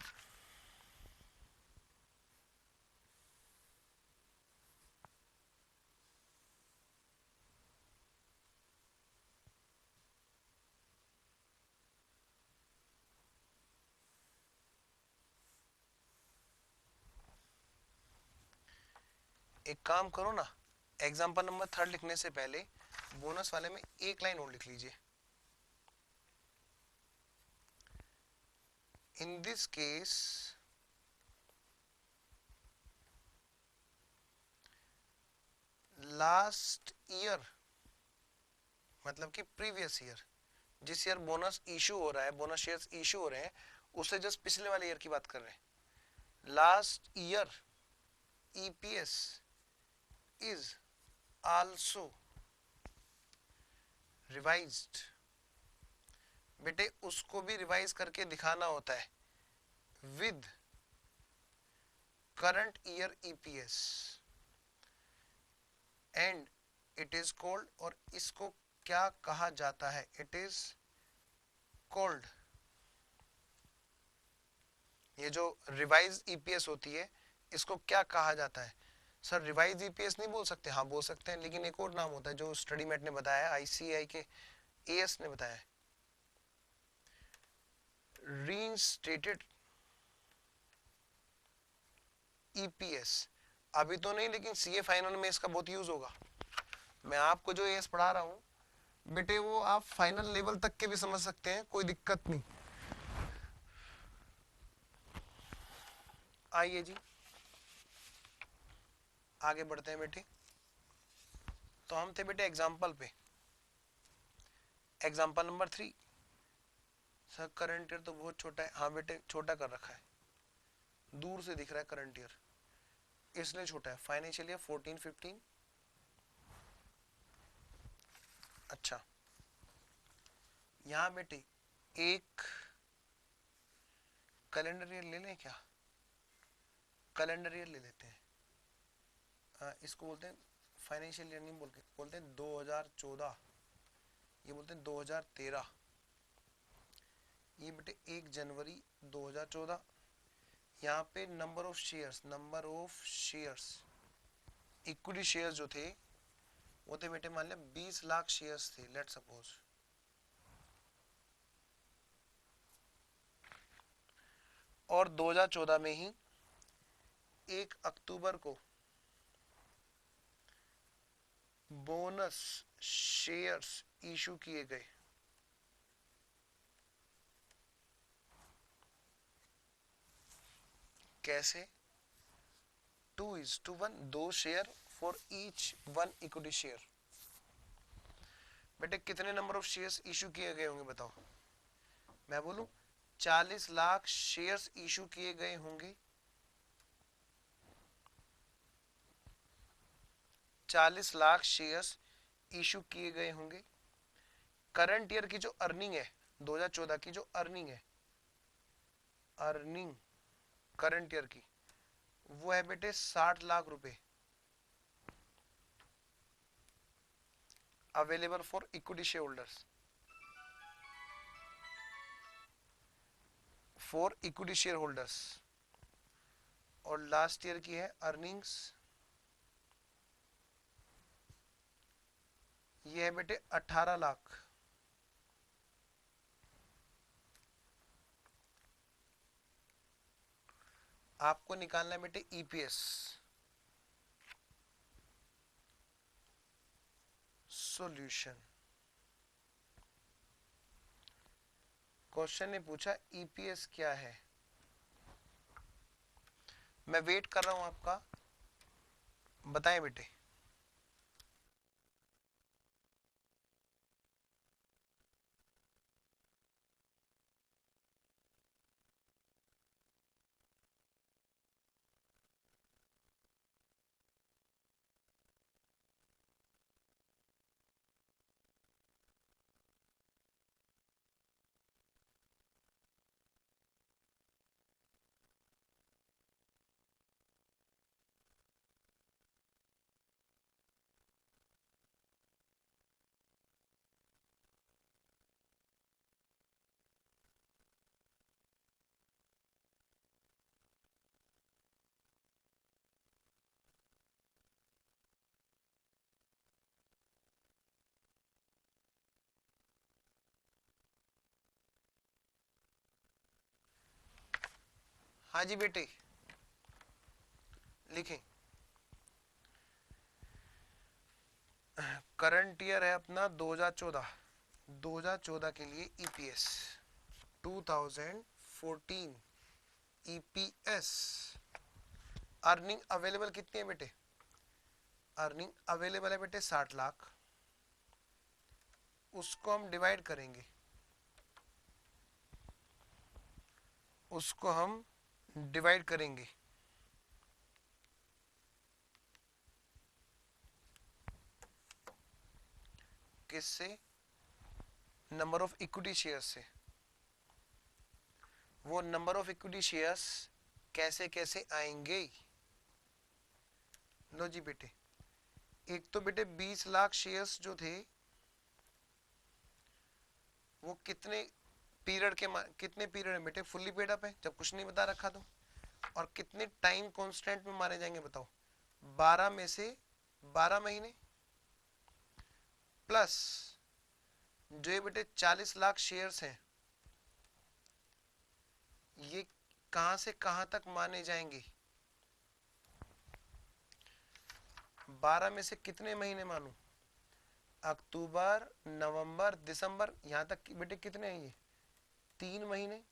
एक काम करो ना, एग्जाम्पल नंबर 3 लिखने से पहले बोनस वाले में एक लाइन और लिख लीजिए। In this case, last year मतलब कि प्रीवियस ईयर, जिस ईयर बोनस इशू हो रहा है, बोनस शेयर्स इशू हो रहे हैं, उससे जस्ट पिछले वाले ईयर की बात कर रहे हैं। Last year EPS is also revised. बेटे उसको भी रिवाइज करके दिखाना होता है with current year EPS and it is called, और इसको क्या कहा जाता है? इट इज कॉल्ड, ये जो रिवाइज ईपीएस होती है इसको क्या कहा जाता है? सर रिवाइज ईपीएस नहीं बोल सकते? हाँ बोल सकते हैं, लेकिन एक और नाम होता है जो स्टडी मेट ने बताया, आईसीआई के एएस ने बताया, रीइंस्टेटेड ईपीएस। अभी तो नहीं, लेकिन सीए फाइनल में इसका बहुत यूज होगा। मैं आपको जो एएस पढ़ा रहा हूं बेटे वो आप फाइनल लेवल तक के भी समझ सकते हैं, कोई दिक्कत नहीं। आइए जी आगे बढ़ते हैं बेटे। तो हम थे बेटे एग्जाम्पल पे, example number 3। Sir current year तो बहुत छोटा है। हाँ बेटे छोटा कर रखा है, दूर से दिख रहा है करंट ईयर इसलिए छोटा है। Financial year 14-15। अच्छा यहां बेटे एक कैलेंडर ईयर ले लें क्या? कैलेंडर ईयर ले लेते हैं। इसको बोलते हैं फाइनेंशियल ईयर, नहीं बोलते हैं 2014, ये बोलते हैं 2013। ये बेटे 1 जनवरी 2014। यहाँ पे number of shares equity share जो थे वो थे बेटे, मान लिया 20 लाख शेयर्स थे, लेट सपोज। और 2014 में ही 1 अक्टूबर को बोनस शेयर्स इशू किए गए। कैसे? 2:1, 2 share for each 1 equity share. बेटे कितने नंबर ऑफ शेयर्स इशू किए गए होंगे बताओ? मैं बोलूं 40 लाख शेयर्स इशू किए गए होंगे। 40 लाख शेयर्स इशू किए गए होंगे। करंट ईयर की जो अर्निंग है, 2014 की जो अर्निंग है, अर्निंग करंट ईयर की, वो है बेटे 60 लाख रुपए available for equity share holders, for equity share holders. और लास्ट ईयर की है अर्निंग्स, ये है बेटे 18 लाख। आपको निकालना है बेटे ईपीएस। सॉल्यूशन, क्वेश्चन ने पूछा ईपीएस क्या है। मैं वेट कर रहा हूं आपका, बताएं बेटे। हाँ जी बेटे, लिखें। करंट ईयर है अपना 2014, 2014 के लिए ईपीएस 2014 ईपीएस। अर्निंग अवेलेबल कितनी है बेटे? अर्निंग अवेलेबल है बेटे 60 लाख। उसको हम डिवाइड करेंगे, उसको हम डिवाइड करेंगे किससे? नंबर ऑफ इक्विटी शेयर्स से। वो नंबर ऑफ इक्विटी शेयर्स कैसे कैसे आएंगे? लो जी बेटे, एक तो बेटे 20 लाख शेयर्स जो थे वो कितने पीरियड के, कितने पीरियड में बेटे फुल्ली पेड अप है, जब कुछ नहीं बता रखा तो। और कितने टाइम कांस्टेंट में माने जाएंगे बताओ? 12 में से 12 महीने, प्लस जो ये बेटे 40 लाख शेयर्स हैं, ये कहां से कहां तक माने जाएंगे? 12 में से कितने महीने मानूं? अक्टूबर, नवंबर, दिसंबर, यहां तक बेटे कितने हैं ये? 3 महीने।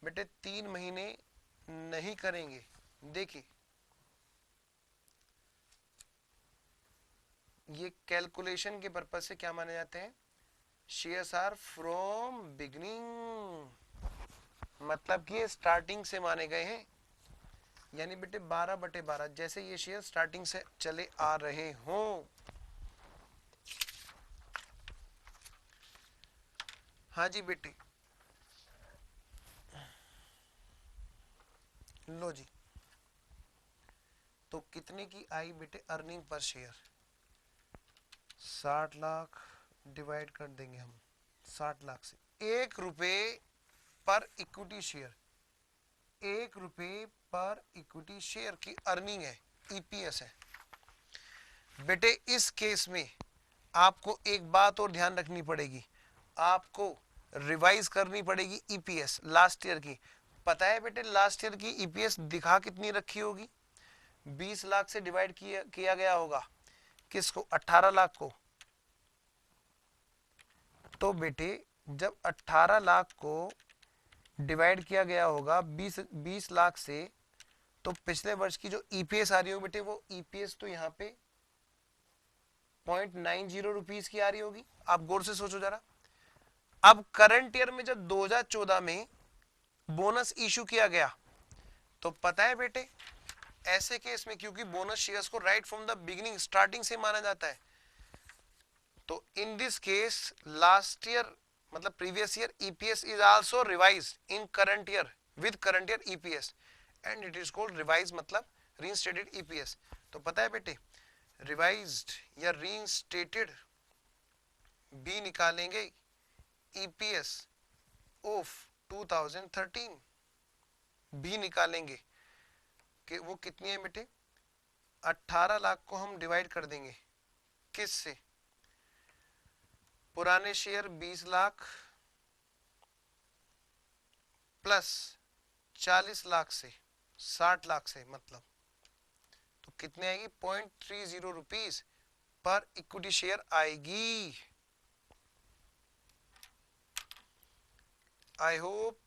बेटे 3 महीने नहीं करेंगे। देखिए ये कैलकुलेशन के पर्पज से क्या माने जाते हैं? शेयर्स आर फ्रॉम बिगनिंग, मतलब कि स्टार्टिंग से माने गए हैं। यानी बेटे 12/12, जैसे ये शेयर स्टार्टिंग से चले आ रहे हों। हाँ जी बेटे, लो जी। तो कितने की आई बेटे earning per share? 60 lakh divide कर देंगे हम 60 लाख से। 1 रुपए पर इक्विटी शेयर, 1 रुपए पर इक्विटी शेयर की अर्निंग है। ईपीएस है। बेटे इस केस में आपको एक बात और ध्यान रखनी पड़ेगी, आपको रिवाइज करनी पड़ेगी ईपीएस लास्ट ईयर की। पता है बेटे लास्ट ईयर की ईपीएस दिखा कितनी रखी होगी? 20 लाख से डिवाइड किया गया होगा किसको? 18 लाख को। तो बेटे जब 18 लाख को डिवाइड किया गया होगा 20 लाख से, तो पिछले वर्ष की जो ईपीएस आ रही होगी बेटे, वो ईपीएस तो यहाँ पे 0.90 रुपीस की आ रही होगी। आप गौर से सोचो जरा। अब करंट ईयर में जब 2014 में बोनस इशू किया गया, तो पता है बेटे ऐसे केस में क्योंकि बोनस शेयर्स को right from the beginning starting से माना जाता है, तो in this case last year मतलब previous year EPS is also revised in current year with current year EPS and it is called revise मतलब रीइंस्टेटेड ईपीएस। तो पता है बेटे रिवाइज्ड या रीइंस्टेटेड भी निकालेंगे ईपीएस ऑफ 2013 भी निकालेंगे कि वो कितनी है बेटे? 18 लाख को हम डिवाइड कर देंगे किस से? पुराने शेयर 20 लाख प्लस 40 लाख से 60 लाख से, मतलब तो कितने आएगी? 0.30 रुपीस पर इक्विटी शेयर आएगी। आई होप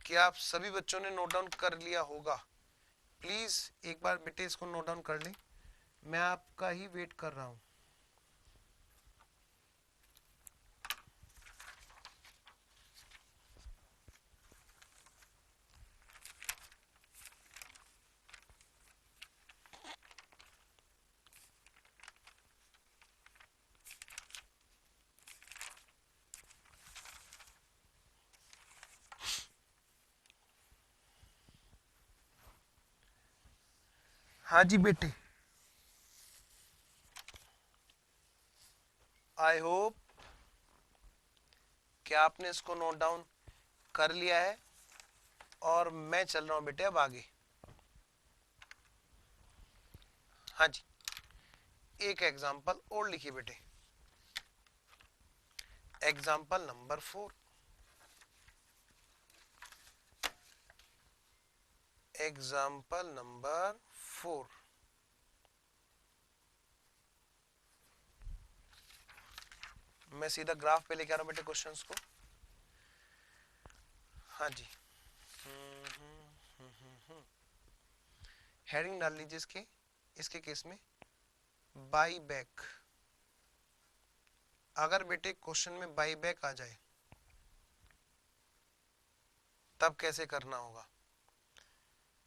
कि आप सभी बच्चों ने नोट डाउन कर लिया होगा। प्लीज एक बार बेटे इसको नोट डाउन कर लें, मैं आपका ही वेट कर रहा हूं। हाँ जी बेटे, आई होप कि आपने इसको नोट डाउन कर लिया है और मैं चल रहा हूं बेटे अब आगे। हाँ जी, एक एग्जांपल और लिखिए बेटे, एग्जांपल नंबर 4। Example number 4। मैं सीधा ग्राफ पे लेके आ रहा हूं बेटे क्वेश्चंस को। हाँ जी, हेडिंग डाल लीजिए इसके केस में बाई बैक। अगर बेटे क्वेश्चन में बाई बैक आ जाए तब कैसे करना होगा?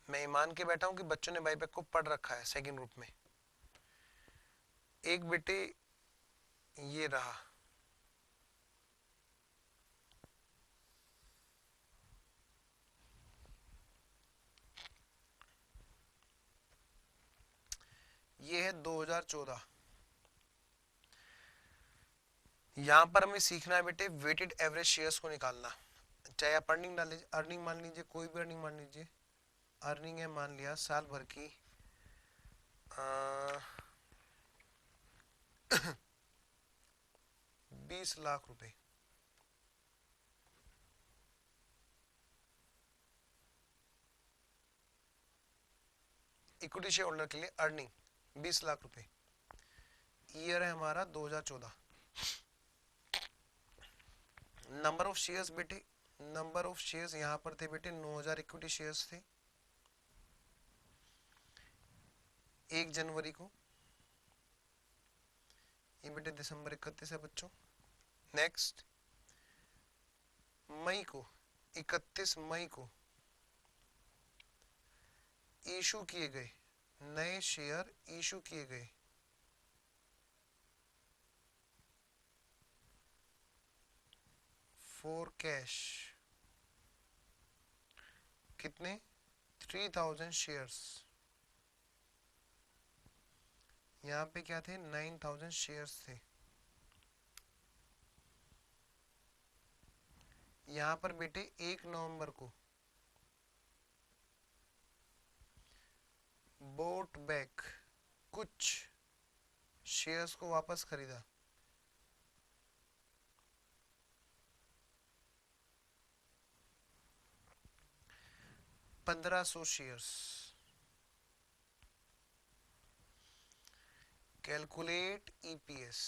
मैं मान के बैठा हूं कि बच्चों ने बाई बैक को पढ़ रखा है सेकंड ग्रुप में। एक बेटे ये रहा, ये है 2014। यहां पर हमें सीखना है बेटे वेटेड एवरेज शेयर्स को निकालना। चाहे आप अर्निंग डाल लीजिए, अर्निंग मान लीजिए, कोई भी अर्निंग मान लीजिए। अर्निंग है मान लिया साल भर की 20 लाख रुपए। इक्विटी शेयर होल्डर के लिए अर्निंग 20 लाख रुपए। ईयर है हमारा 2014। नंबर ऑफ शेयर्स बेटे, नंबर ऑफ शेयर्स यहां पर थे बेटे 9000 इक्विटी शेयर्स थे 1 जनवरी को। ये बेटे दिसंबर 31 है बच्चों। नेक्स्ट मई को, 31 मई को इशू किए गए नए शेयर, इशू किए गए फॉर कैश कितने? 3000 शेयर्स। यहां पे क्या थे? 9000 शेयर्स थे। यहां पर बेटे 1 नवंबर को बोट बैक, कुछ शेयर्स को वापस खरीदा। पंद्रह सौ शेयर्स। Calculate EPS.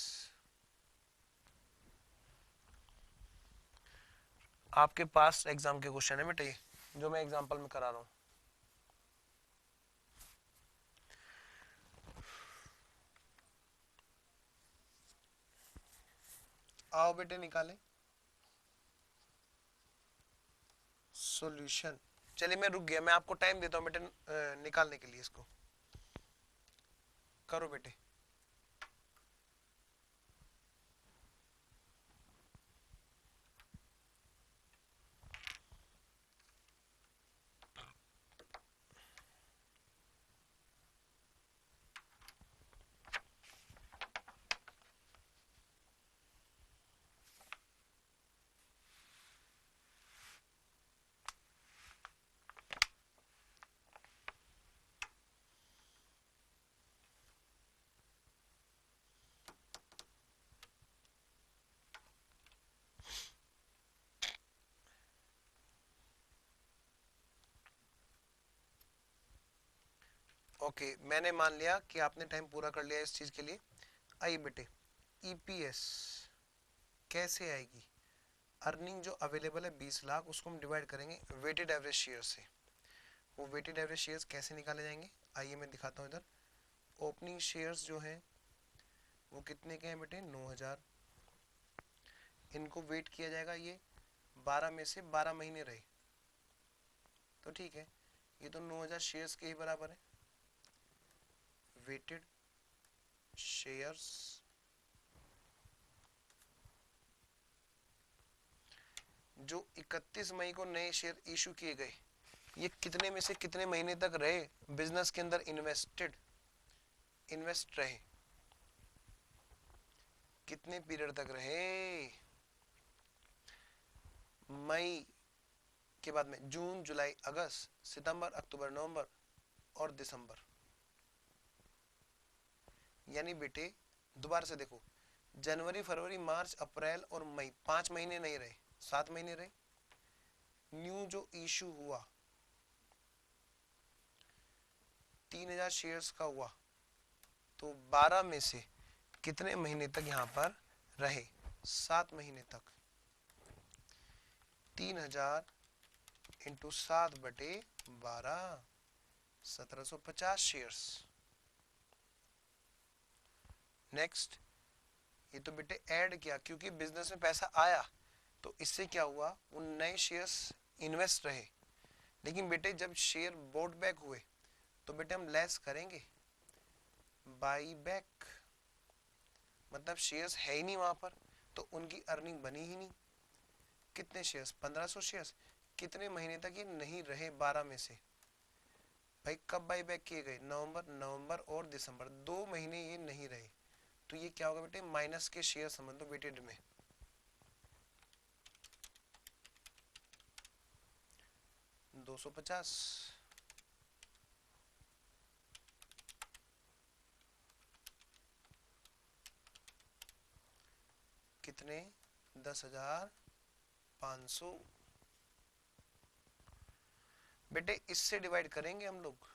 आपके पास एग्जाम के क्वेश्चन है बेटे, जो मैं एग्जांपल में करा रहा हूं। आओ बेटे निकालें सॉल्यूशन। चलिए मैं रुक गया, मैं आपको टाइम देता हूं बेटे निकालने के लिए। इसको करो बेटे। ओके मैंने मान लिया कि आपने टाइम पूरा कर लिया इस चीज के लिए। आइए बेटे, ईपीएस कैसे आएगी? अर्निंग जो अवेलेबल है 20 लाख, उसको हम डिवाइड करेंगे वेटेड एवरेज शेयर से। वो वेटेड एवरेज शेयर्स कैसे निकाले जाएंगे, आइए मैं दिखाता हूँ इधर। ओपनिंग शेयर्स जो हैं वो कितने के हैं बेटे? 9000। इनको वेट किया जाएगा, ये 12 में से 12 महीने रहे तो ठीक है, ये तो 9000 शेयर्स के ही बराबर है। वेटेड शेयर्स जो 31 मई को नए शेयर इशू किए गए, ये कितने में से कितने महीने तक रहे बिजनेस के अंदर इन्वेस्ट रहे, कितने पीरियड तक रहे? मई के बाद में जून, जुलाई, अगस्त, सितंबर, अक्टूबर, नवंबर और दिसंबर। यानी बेटे दोबारा से देखो, जनवरी, फरवरी, मार्च, अप्रैल और मई 5 महीने नहीं रहे, 7 महीने रहे। न्यू जो इशू हुआ 3000 शेयर्स का हुआ, तो 12 में से कितने महीने तक यहां पर रहे? 7 महीने तक। 3000 इंटू 7/12, 1750 शेयर्स। नेक्स्ट, ये तो बेटे ऐड किया क्योंकि बिजनेस में पैसा आया, तो इससे क्या हुआ, उन नए शेयर्स इन्वेस्ट रहे। लेकिन बेटे जब शेयर बोट बैक हुए तो बेटे हम लेस करेंगे, बाई बैक, मतलब शेयर्स है ही नहीं वहां पर, तो उनकी अर्निंग बनी ही नहीं। कितने शेयर्स? 1500 शेयर्स। कितने महीने तक ये नहीं रहे 12 में से? भाई कब बाई बैक किए गए? नवंबर और दिसंबर, 2 महीने ये नहीं रहे। तो ये क्या होगा बेटे? माइनस के शेयर समझ लो वेटेड में। 250। कितने? 10,500। बेटे इससे डिवाइड करेंगे हम लोग,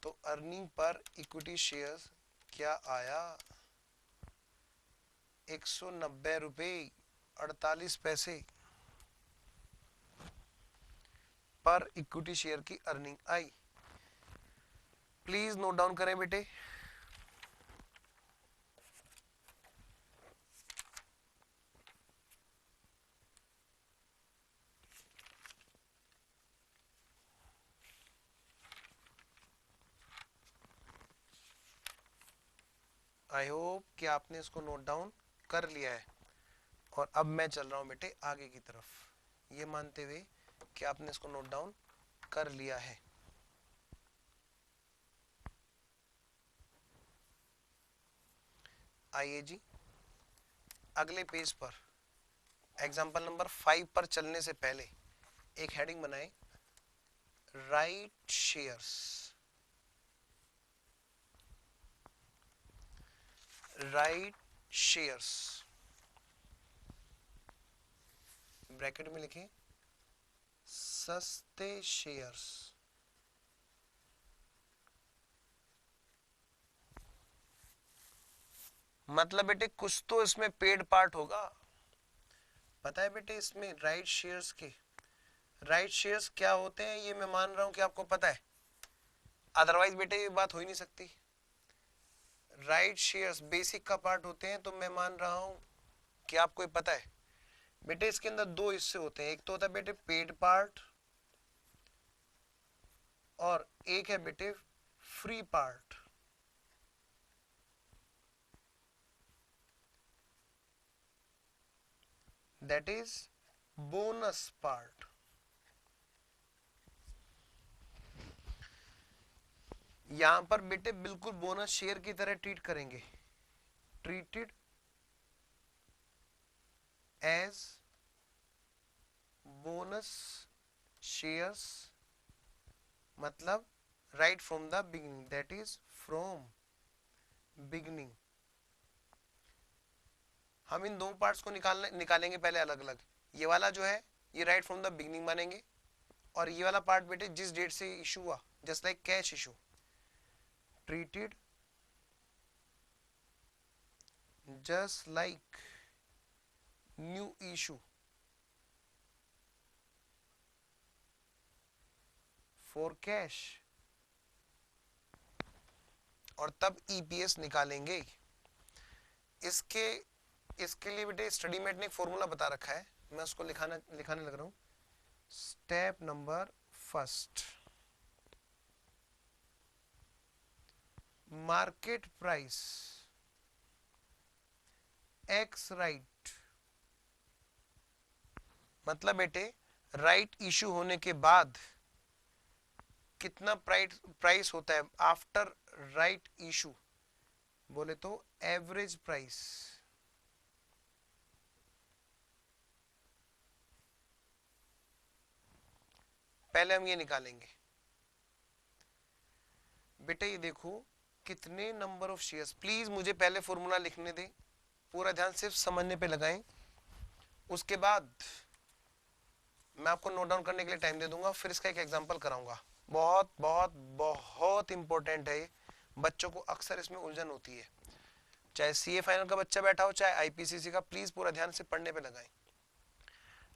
तो अर्निंग पर इक्विटी शेयर्स क्या आया? 190 रुपए 48 पैसे पर इक्विटी शेयर की earning I. Please note down करें बेटे। आई होप कि आपने इसको नोट डाउन कर लिया है। और अब मैं चल रहा हूं बेटे आगे की तरफ, ये मानते हुए कि आपने इसको नोट डाउन कर लिया है। आइए जी अगले पेज पर एग्जाम्पल नंबर 5 पर चलने से पहले एक हेडिंग बनाए, right shares. Right shares bracket में लिखें सस्ते शेयर्स। मतलब बेटे कुछ तो इसमें पेड पार्ट होगा। पता है बेटे इसमें राइट शेयर्स के, राइट शेयर्स क्या होते हैं ये मैं मान रहा हूं कि आपको पता है, अदरवाइज बेटे ये बात हो ही नहीं सकती। राइट शेयर्स बेसिक का पार्ट होते हैं, तो मैं मान रहा हूं कि आपको ये पता है। बेटे इसके अंदर दो हिस्से होते हैं, एक तो होता है बेटे पेड पार्ट और एक है बेटे free part. That is bonus part. यहां पर बेटे बिल्कुल बोनस शेयर की तरह ट्रीट करेंगे, ट्रीटेड एज बोनस शेयर्स, मतलब right from the beginning, that is from beginning. हम इन दो पार्ट्स को निकालेंगे पहले अलग अलग। ये वाला जो है ये राइट फ्रॉम द बिगिनिंग मानेंगे, और ये वाला पार्ट बेटे जिस डेट से इशू हुआ, just like cash issue, treated just like new issue for cash, और तब ईपीएस निकालेंगे। इसके इसके लिए बेटे स्टडी मेट ने एक फॉर्मूला बता रखा है, मैं उसको लिखाने लग रहा हूं। Step number first, market price ex right, मतलब बेटे राइट इशू होने के बाद कितना प्राइस होता है आफ्टर राइट इशू, बोले तो एवरेज प्राइस। पहले हम ये निकालेंगे बेटे, ये देखो कितने नंबर ऑफ शेयर्स। प्लीज मुझे पहले फॉर्मूला लिखने दें, पूरा ध्यान सिर्फ समझने पे लगाएं, उसके बाद मैं आपको नोट डाउन करने के लिए टाइम दे दूंगा, फिर इसका एक एग्जांपल कराऊंगा। बहुत बहुत बहुत इंपॉर्टेंट है ये, बच्चों को अक्सर इसमें उलझन होती है, चाहे सीए फाइनल का बच्चा बैठा हो चाहे आईपीसीसी का। प्लीज पूरा ध्यान से पढ़ने पे लगाएं।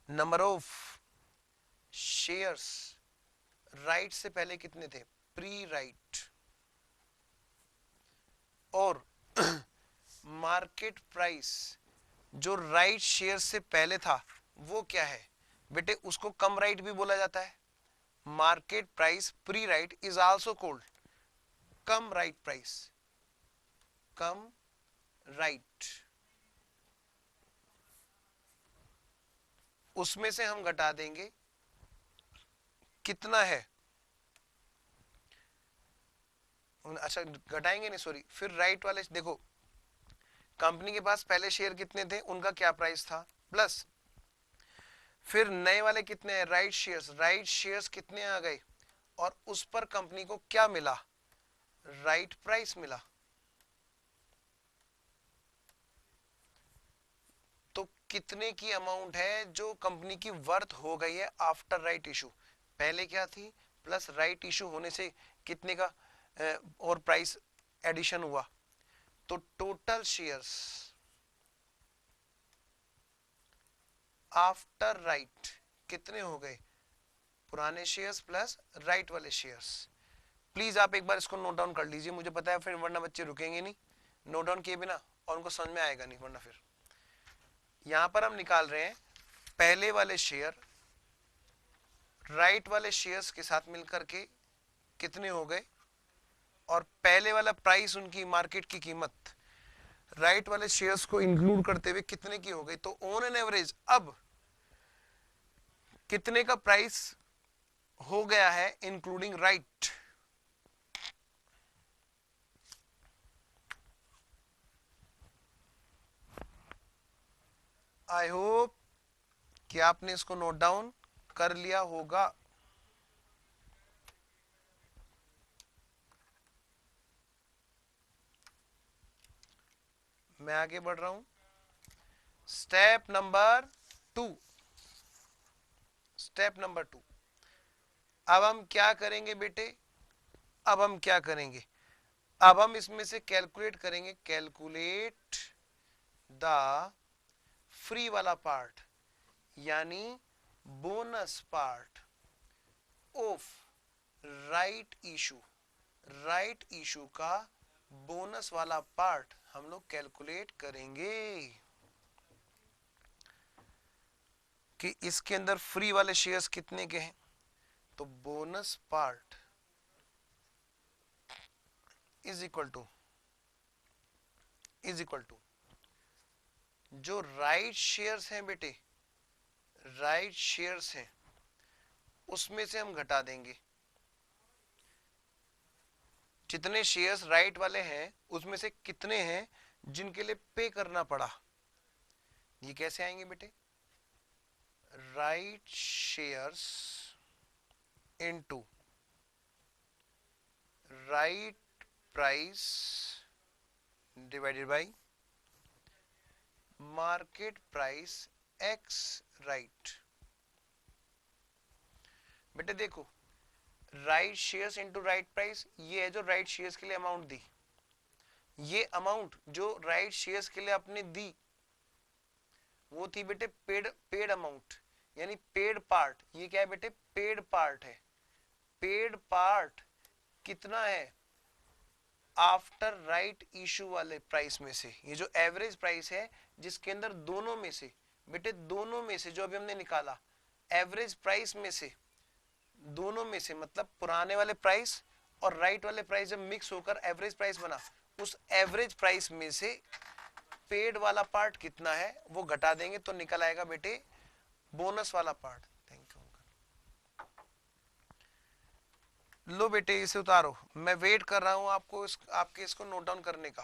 नंबर ऑफ शेयर्स राइट से पहले कितने थे, प्री राइट, और मार्केट प्राइस जो राइट शेयर से पहले था वो क्या है बेटे, उसको कम राइट भी बोला जाता है। Market price pre right is also called come right price, come right. उसमें से हम घटा देंगे कितना है, अच्छा घटाएंगे नहीं सॉरी, फिर राइट वाले देखो कंपनी के पास पहले शेयर कितने थे, उनका क्या प्राइस था, प्लस फिर नए वाले कितने हैं, राइट शेयर्स, राइट शेयर्स कितने आ गए, और उस पर कंपनी को क्या मिला, राइट प्राइस मिला। तो कितने की अमाउंट है जो कंपनी की वर्थ हो गई है आफ्टर राइट इशू, पहले क्या थी प्लस राइट इशू होने से कितने का और प्राइस एडिशन हुआ, तो टोटल शेयर्स आफ्टर राइट कितने हो गए, पुराने शेयर्स प्लस राइट वाले शेयर्स। प्लीज आप एक बार इसको नोट डाउन कर लीजिए, मुझे पता है फिर वरना बच्चे रुकेंगे नहीं नोट डाउन किए बिना, और उनको समझ में आएगा नहीं वरना फिर। यहां पर हम निकाल रहे हैं पहले वाले शेयर राइट वाले शेयर्स के साथ मिलकर के कितने हो गए, और पहले वाला प्राइस उनकी मार्केट की कीमत राइट वाले शेयर्स को इंक्लूड करते हुए कितने की हो गई। तो ऑन एन एवरेज अब कितने का प्राइस हो गया है इंक्लूडिंग राइट, आई होप क्या आपने इसको नोट डाउन कर लिया होगा? मैं आगे बढ़ रहा हूं। स्टेप नंबर 2, स्टेप नंबर 2, अब हम क्या करेंगे बेटे? अब हम क्या करेंगे? अब हम इसमें से कैलकुलेट करेंगे, कैलकुलेट द फ्री वाला पार्ट, यानी bonus part of right issue. Right issue का बोनस वाला पार्ट हम लोग कैलकुलेट करेंगे कि इसके अंदर फ्री वाले शेयर्स कितने के हैं। तो bonus part is equal to जो राइट शेयर्स हैं बेटे, राइट शेयर्स हैं उसमें से हम घटा देंगे। जितने शेयर्स राइट वाले हैं उसमें से कितने हैं जिनके लिए पे करना पड़ा। ये कैसे आएंगे बेटे? Right shares into right price divided by market price ex right. बेटे देखो, right shares into right price, ये है जो राइट शेयर्स के लिए अमाउंट दी। ये अमाउंट जो राइट शेयर्स के लिए आपने दी वो थी बेटे पेड अमाउंट, यानी पेड पार्ट। ये क्या है बेटे? पेड पार्ट है। पेड पार्ट कितना है? आफ्टर राइट इशू वाले प्राइस में से, ये जो एवरेज प्राइस है जिसके अंदर दोनों में से बेटे, दोनों में से जो अभी हमने निकाला, एवरेज प्राइस में से, दोनों में से मतलब पुराने वाले प्राइस और राइट वाले प्राइस जब मिक्स होकर एवरेज प्राइस बना, उस एवरेज प्राइस में से पेड वाला पार्ट कितना है वो घटा देंगे तो निकल आएगा बेटे बोनस वाला पार्ट। Thank you. लो बेटे इसे उतारो, मैं वेट कर रहा हूं आपको आपके इसको नोट डाउन करने का।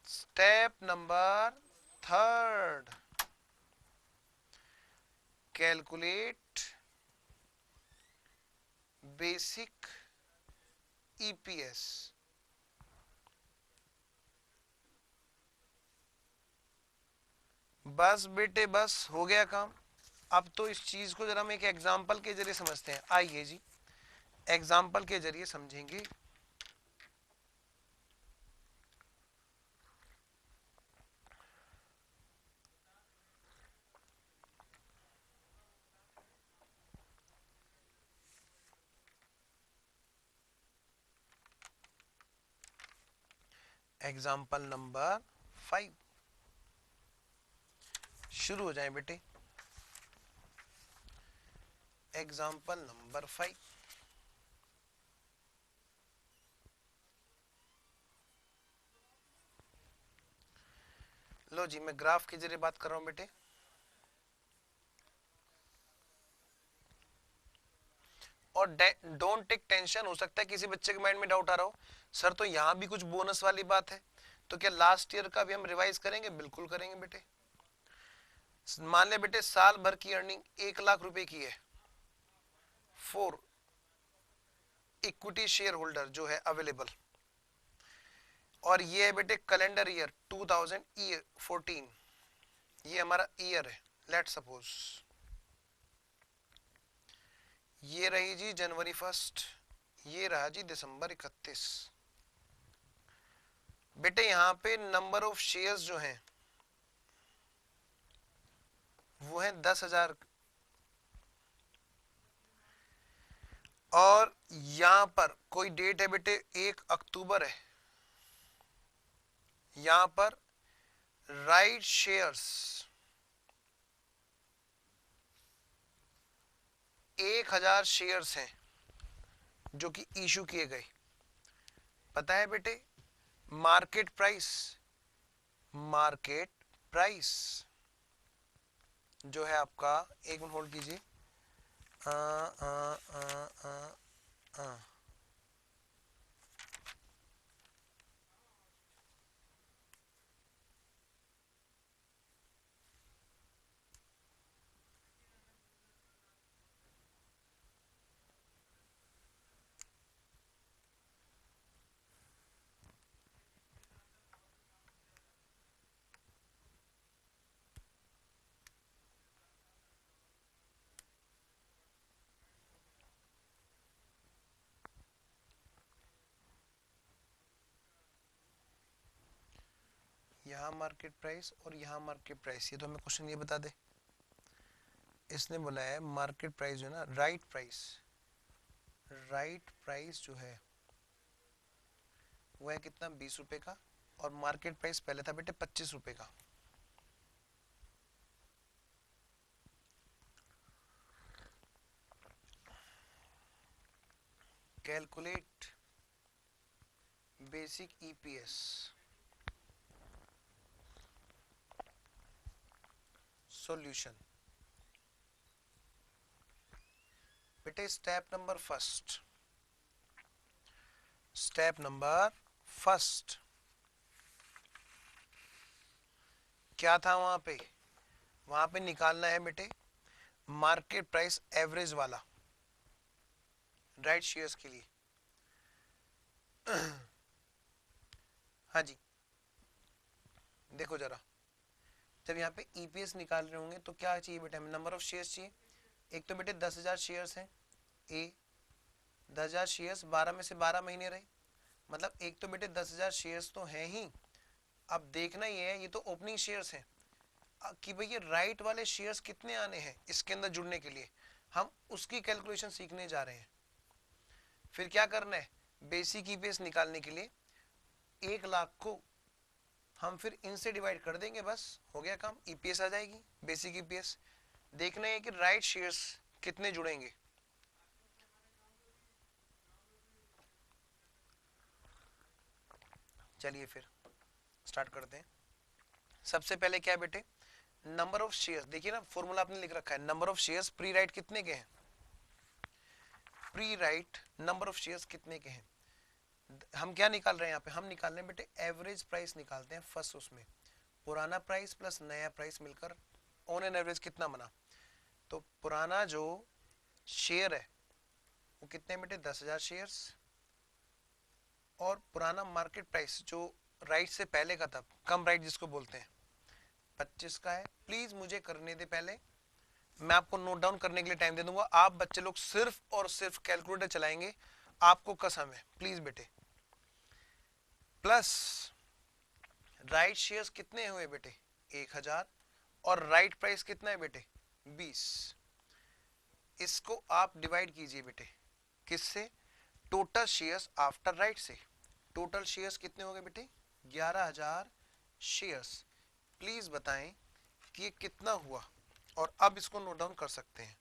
Step number 3, calculate basic EPS. बस बेटे बस हो गया काम। अब तो इस चीज को जरा हम एक एग्जांपल के जरिए समझते हैं। आइए जी, एग्जांपल के जरिए समझेंगे। एग्जाम्पल नंबर 5 शुरू हो जाए बेटे। एग्जाम्पल नंबर 5, लो जी मैं ग्राफ के जरिए बात कर रहा हूं बेटे। और डोंट टेक टेंशन, हो सकता है किसी बच्चे के माइंड में डाउट आ रहा हो, सर तो यहाँ भी कुछ बोनस वाली बात है, तो क्या लास्ट ईयर का भी हम रिवाइज करेंगे? बिल्कुल करेंगे बेटे। मान ले बेटे साल भर की अर्निंग 1 लाख रुपए की है फॉर इक्विटी शेयर होल्डर जो है अवेलेबल, और ये है बेटे कैलेंडर ईयर 2014, ये हमारा ईयर है। लेट सपोज ये रही जी जनवरी 1, ये रहा जी दिसंबर 31। बेटे यहाँ पे नंबर ऑफ शेयर्स जो हैं वो है 10,000, और यहाँ पर कोई डेट है बेटे 1 अक्टूबर है। यहाँ पर राइट शेयर्स 1,000 शेयर्स हैं जो कि इशू किए गए। पता है बेटे मार्केट प्राइस, मार्केट प्राइस जो है आपका, एक मिनट होल्ड कीजिए। यहाँ मार्केट प्राइस और यहाँ मार्केट प्राइस, ये तो हमें क्वेश्चन ये बता दे। इसने बोला है मार्केट प्राइस जो है ना, राइट प्राइस जो है वो है कितना, 20 रुपए का, और मार्केट प्राइस पहले था बेटे 25 रुपए का। Calculate basic EPS. सॉल्यूशन बेटे, स्टेप नंबर फर्स्ट क्या था वहां पे निकालना है बेटे मार्केट प्राइस एवरेज वाला, राइट शेयर्स के लिए। हाँ जी, देखो जरा, जब यहाँ पे ईपीएस निकाल रहे होंगे तो क्या चाहिए बेटा, हमें नंबर ऑफ शेयर्स चाहिए। एक तो बेटे 10,000 शेयर्स हैं, 10,000 शेयर्स 12 में से 12 महीने रहे, मतलब एक तो बेटे 10,000 शेयर्स तो हैं ही। अब देखना ये है, ये तो ओपनिंग शेयर्स हैं कि भाई ये राइट वाले शेयर्स कितने आने हैं इसके अंदर जुड़ने के लिए, हम उसकी कैलकुलेशन सीखने जा रहे हैं। फिर क्या करना है, बेसिक ईपीएस निकालने के लिए 1 लाख को हम फिर इनसे डिवाइड कर देंगे, बस हो गया काम, ईपीएस आ जाएगी, बेसिक ईपीएस। देखना है कि राइट शेयर्स कितने जुड़ेंगे। चलिए फिर स्टार्ट करते हैं। सबसे पहले क्या है बेटे, नंबर ऑफ शेयर्स। देखिए ना फॉर्मूला आपने लिख रखा है, number of shares pre right कितने के हैं, pre right number of shares कितने के हैं। हम क्या निकाल रहे हैं यहाँ पे, हम निकाल रहे हैं बेटे एवरेज प्राइस निकालते हैं फर्स्ट। उसमें पुराना प्राइस प्लस नया प्राइस मिलकर ऑन एन एवरेज कितना बना। तो पुराना जो शेयर है वो कितने बेटे, 10,000 शेयर्स, और पुराना मार्केट प्राइस जो राइट से पहले का था, कम राइट जिसको बोलते हैं, 25 का है। प्लीज मुझे करने दे, पहले मैं आपको नोट डाउन करने के लिए टाइम दे दूंगा। आप बच्चे लोग सिर्फ और सिर्फ कैलकुलेटर चलाएंगे, आपको कसम है, प्लीज बेटे। प्लस राइट शेयर्स कितने हुए बेटे, 1,000, और राइट प्राइस कितना है बेटे, 20। इसको आप डिवाइड कीजिए बेटे किससे, टोटल शेयर्स आफ्टर राइट से। टोटल शेयर्स कितने हो गए बेटे, 11,000 शेयर्स। प्लीज बताएं कि ये कितना हुआ, और अब इसको नोट डाउन कर सकते हैं।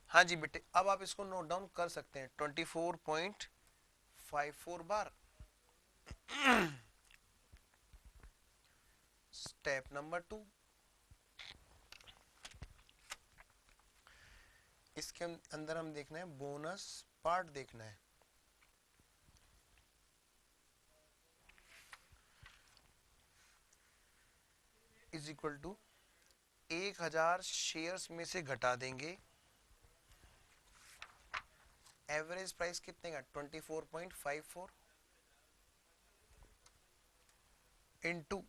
हाँ जी बेटे, अब आप इसको नोट डाउन कर सकते हैं, 24.54 बार। स्टेप नंबर 2, इसके अंदर हम देखना है बोनस पार्ट देखना है। इज इक्वल टू 1,000 शेयर्स में से घटा देंगे एवरेज प्राइस कितने का, 24.54 इनटू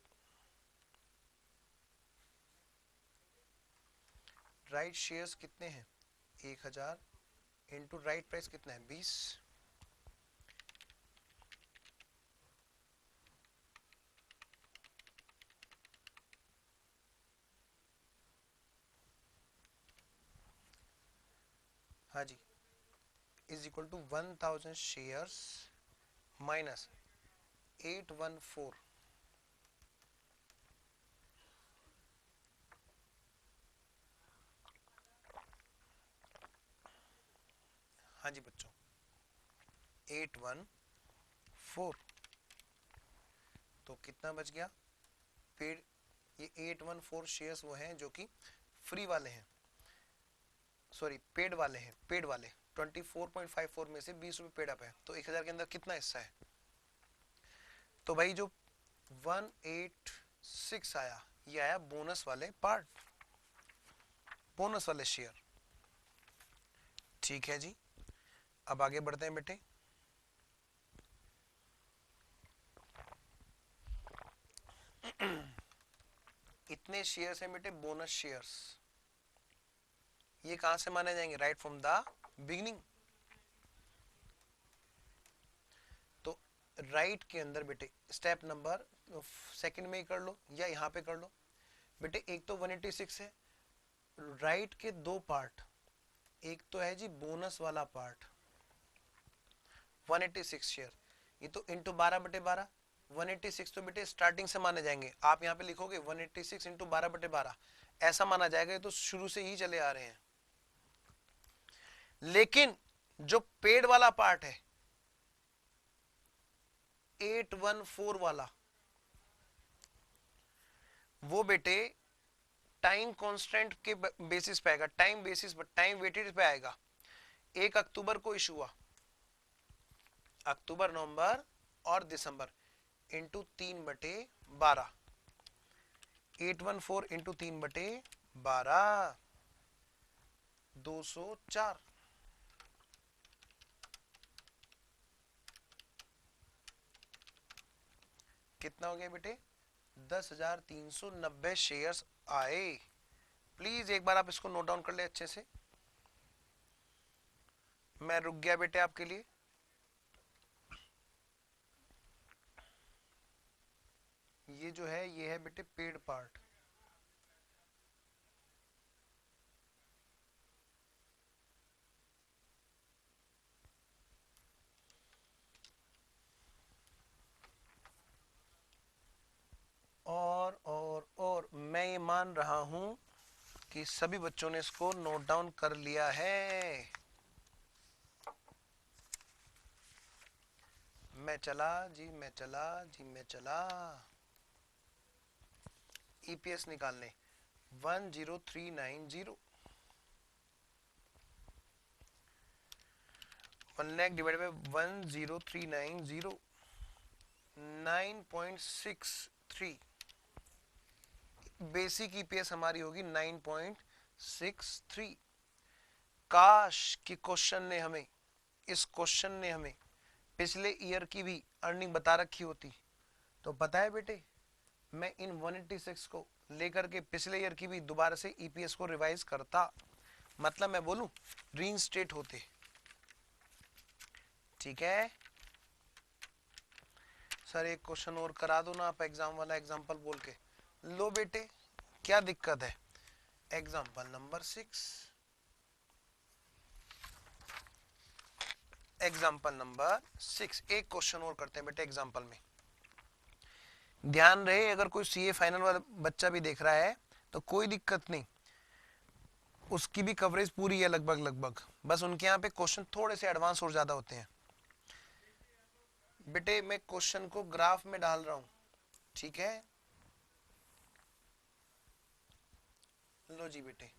राइट शेयर्स कितने हैं, 1,000 इनटू राइट प्राइस कितना है, 20। हाँ जी, is equal to 1,000 shares minus 814। हाँ जी बच्चों, 814, तो कितना बच गया पेड। ये 814 शेयर्स वो हैं जो कि फ्री वाले हैं, सॉरी पेड वाले हैं, पेड वाले 24.54 में से 20 रुपए पेड अप है, तो 1,000 के अंदर कितना हिस्सा है। तो भाई जो 186 आया, ये आया बोनस वाले पार्ट, बोनस वाले शेयर। ठीक है जी, अब आगे बढ़ते हैं बेटे। इतने शेयर्स हैं बेटे बोनस शेयर्स, ये कहां से माने जाएंगे, राइट फ्रॉम द बिगिनिंग। तो राइट के अंदर बेटे स्टेप नंबर सेकंड में ही कर लो या यहाँ पे कर लो बेटे। एक तो 186 है, राइट के दो पार्ट, एक तो है जी बोनस वाला पार्ट 186 शेयर, ये तो इंटू 12/12। 186 तो बेटे स्टार्टिंग से माने जाएंगे, आप यहाँ पे लिखोगे 186 इंटू 12/12 ऐसा माना जाएगा, ये तो शुरू से ही चले आ रहे हैं। लेकिन जो पेड वाला पार्ट है 814 वाला, वो बेटे टाइम कांस्टेंट के बेसिस पे आएगा, टाइम बेसिस पर, टाइम वेटेड पे आएगा। 1 अक्टूबर को इशू हुआ, अक्टूबर नवंबर और दिसंबर इंटू 3/12, 814 इंटू 3/12 204। कितना हो गया बेटे? 10,390 शेयर्स आए। प्लीज एक बार आप इसको नोट डाउन कर ले अच्छे से। मैं रुक गया बेटे आपके लिए। ये जो है ये है बेटे पेड पार्ट। और मैं ये मान रहा हूं कि सभी बच्चों ने इसको नोट डाउन कर लिया है। मैं चला जी, मैं चला जी, मैं चला ईपीएस निकालने 10390। 1 lakh divide by 10390 9.63। Basic EPS हमारी होगी 9.63। काश कि क्वेश्चन ने हमें, इस क्वेश्चन ने हमें पिछले ईयर की भी अर्निंग बता रखी होती तो पता है बेटे मैं इन 186 को लेकर के पिछले ईयर की भी दोबारा से ईपीएस को रिवाइज करता, मतलब मैं बोलूं रीइंस्टेट होते। ठीक है सर, एक क्वेश्चन और करा दो ना आप एग्जाम वाला एग्जाम्पल बोल के। लो बेटे, क्या दिक्कत है? एग्जाम्पल नंबर 6, एग्जाम्पल नंबर 6, एक क्वेश्चन और करते हैं बेटे एग्जाम्पल में। ध्यान रहे अगर कोई सीए फाइनल वाला बच्चा भी देख रहा है तो कोई दिक्कत नहीं, उसकी भी कवरेज पूरी है लगभग लगभग, बस उनके यहाँ पे क्वेश्चन थोड़े से एडवांस और ज्यादा होते हैं। बेटे मैं क्वेश्चन को ग्राफ में डाल रहा हूं, ठीक है? लो जी बेटे,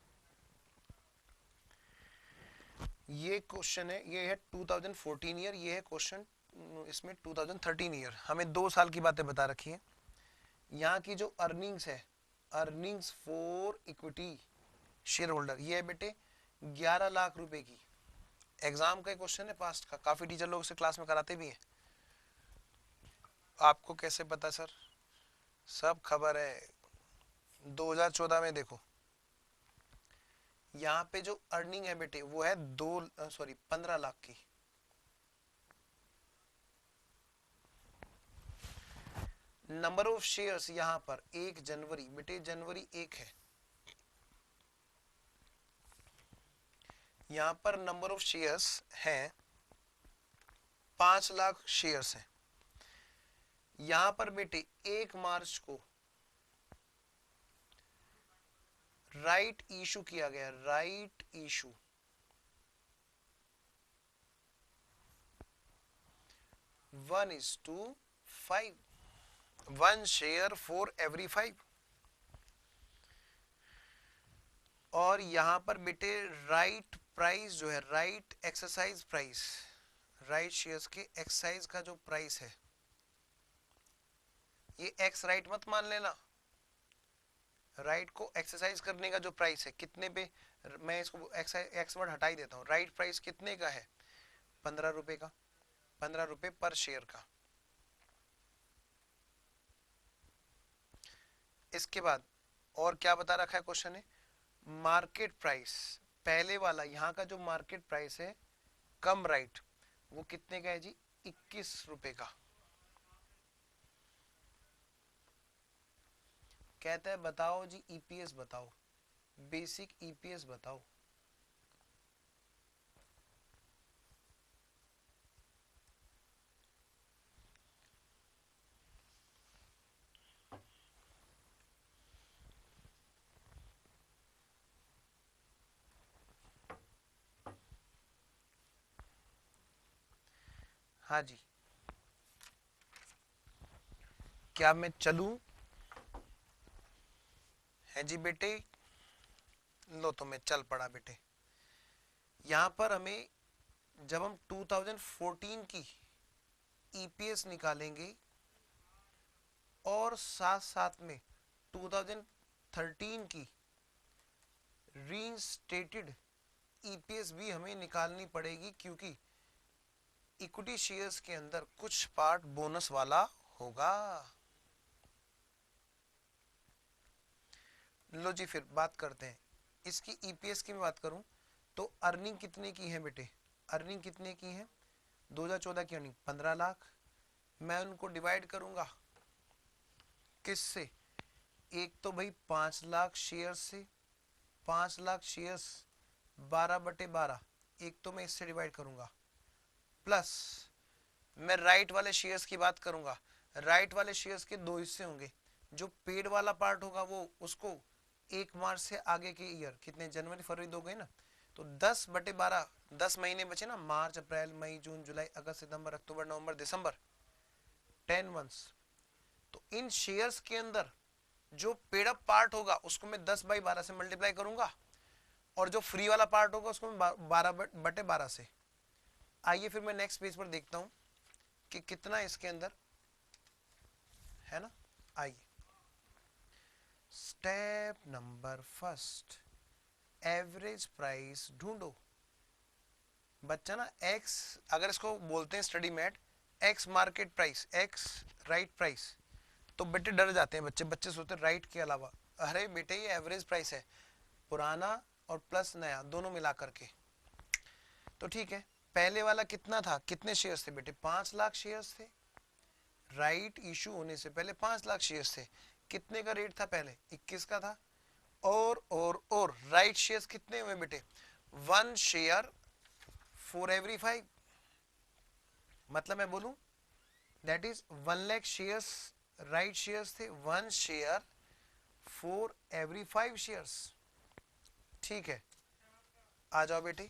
ये क्वेश्चन है, ये है 2014 ईयर, ये है क्वेश्चन इसमें 2013 ईयर, हमें 2 साल की बातें बता रखी है। यहाँ की जो अर्निंग्स है, earnings for equity share holder, ये है बेटे 11 लाख रुपए की। एग्जाम का क्वेश्चन है पास्ट का, काफी टीचर लोग इसे क्लास में कराते भी हैं। आपको कैसे पता सर? सब खबर है, 2014 में देखो यहाँ पे जो अर्निंग है बेटे वो है 15 लाख की। नंबर ऑफ शेयर्स यहाँ पर 1 जनवरी, बेटे जनवरी 1 है, यहाँ पर नंबर ऑफ शेयर्स हैं 5 लाख शेयर्स हैं। यहाँ पर बेटे 1 मार्च को राइट इशू किया गया, right issue 1:5, 1 share for every 5। और यहां पर बेटे राइट प्राइस जो है, right exercise price, right shares के एक्सरसाइज का जो प्राइस है, ये एक्स राइट मत मान लेना, राइट को एक्सरसाइज करने का जो प्राइस है कितने पे, मैं इसको एक्स वर्ड हटा ही देता हूँ। राइट प्राइस कितने का है? 15 रुपए का, 15 रुपए पर शेयर का। इसके बाद और क्या बता रखा है क्वेश्चन ने? मार्केट प्राइस, पहले वाला यहाँ का जो मार्केट प्राइस है कम राइट, वो कितने का है जी? 21 रुपए का। कहता है बताओ जी ईपीएस बताओ, बेसिक ईपीएस बताओ। हाँ जी, क्या मैं चलूं? है जी बेटे, लो तो मैं चल पड़ा बेटे। यहां पर हमें जब हम 2014 की ईपीएस निकालेंगे और साथ साथ में 2013 की रीइंस्टेटेड ईपीएस भी हमें निकालनी पड़ेगी, क्योंकि इक्विटी शेयर्स के अंदर कुछ पार्ट बोनस वाला होगा। लो जी फिर बात करते हैं इसकी ईपीएस की। मैं बात करूं तो अर्निंग कितने की है बेटे? अर्निंग कितने की है? 2014 की अर्निंग 15 लाख। मैं उनको डिवाइड करूंगा किससे? एक तो भाई 5 लाख शेयर से, 5 लाख शेयर्स 12/12, एक तो मैं इससे डिवाइड करूंगा, प्लस मैं राइट वाले शेयर्स की बात करूंगा। राइट वाले शेयर्स के दो हिस्से होंगे, जो पेड वाला पार्ट होगा वो उसको 1 मार्च से आगे के ईयर, कितने जनवरी फरवरी दो गए ना, तो 10/12, 10 महीने बचे ना, मार्च अप्रैल मई जून जुलाई अगस्त सितंबर अक्टूबर नवंबर दिसंबर, 10 मंथ्स। तो इन शेयर्स के अंदर जो पेड अप पार्ट होगा उसको मैं 10/12 से मल्टीप्लाई करूंगा, और जो फ्री वाला पार्ट होगा उसको मैं 12/12 से। आइए फिर मैं नेक्स्ट पेज पर देखता हूं कि कितना इसके अंदर है ना। आइए, step number first, average price ढूंढो। बच्चा ना एक्स, अगर इसको बोलते हैं study mat, ex market price, ex right price, तो बेटे डर जाते हैं बच्चे। बच्चे सोचते हैं राइट के अलावा, अरे बेटे ये एवरेज प्राइस है, पुराना और प्लस नया दोनों मिला करके। तो ठीक है, पहले वाला कितना था? कितने शेयर्स थे बेटे? 5 लाख शेयर्स थे। राइट इशू होने से पहले 5 लाख शेयर्स थे। कितने का रेट था पहले? 21 का था। और राइट शेयर्स कितने हुए बेटे? 1 शेयर फॉर एवरी 5। मतलब मैं बोलूं that is 1 lakh shares right shares थे, 1 शेयर फॉर एवरी 5 शेयर्स। ठीक है, आ जाओ बेटे।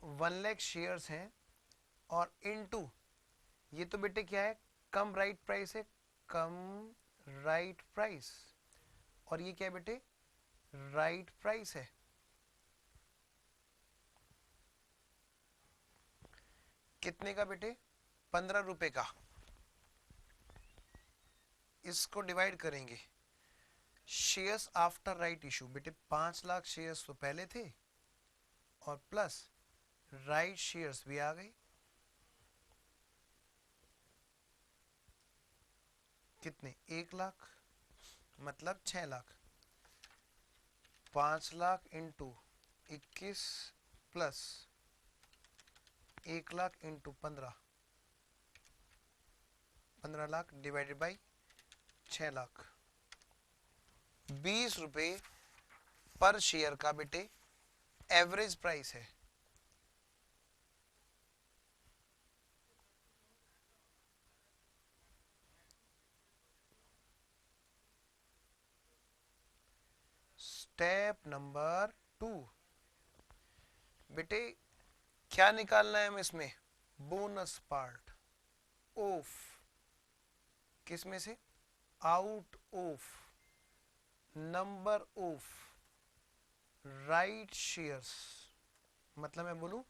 1 लाख शेयर्स हैं और इनटू, ये तो बेटे क्या है? कम राइट प्राइस है, कम राइट प्राइस, और ये क्या है बेटे? राइट प्राइस है। कितने का बेटे? 15 रुपए का। इसको डिवाइड करेंगे शेयर्स आफ्टर राइट इशू। बेटे 5 लाख शेयर्स तो पहले थे, और प्लस राइट शेयर्स भी आ गए। कितने? 1 लाख, मतलब 6 lakh. 5 lakh into 21 plus 1 lakh into 15, 15 lakh divided by 6 lakh. 20 रुपए पर शेयर का बेटे एवरेज प्राइस है। स्टेप नंबर 2, बेटे क्या निकालना है हमें इसमें? बोनस पार्ट ऑफ, किस में से? Out of number of right shares. मतलब मैं बोलूं,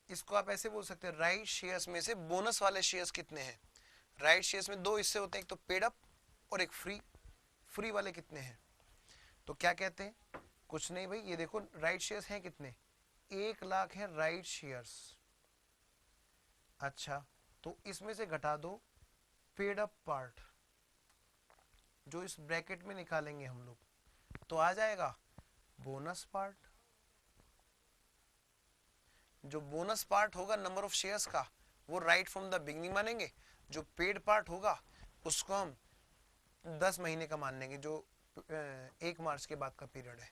इसको आप ऐसे बोल सकते हैं, राइट शेयर्स में से बोनस वाले शेयर्स कितने हैं? राइट शेयर्स में दो हिस्से होते हैं, एक तो पेड अप और एक फ्री। फ्री वाले कितने हैं? तो क्या कहते हैं? कुछ नहीं भाई, ये देखो राइट शेयर्स हैं कितने? 1 लाख है राइट शेयर्स। अच्छा, तो इसमें से घटा दो पेड अप पार्ट, जो इस ब्रैकेट में निकालेंगे हम लोग, तो आ जाएगा बोनस पार्ट, जो बोनस पार्ट होगा नंबर ऑफ शेयर्स का वो राइट फ्रॉम द बिगनिंग मानेंगे, जो पेड पार्ट होगा उसको हम 10 महीने का मान लेंगे, जो 1 मार्च के बाद का पीरियड है।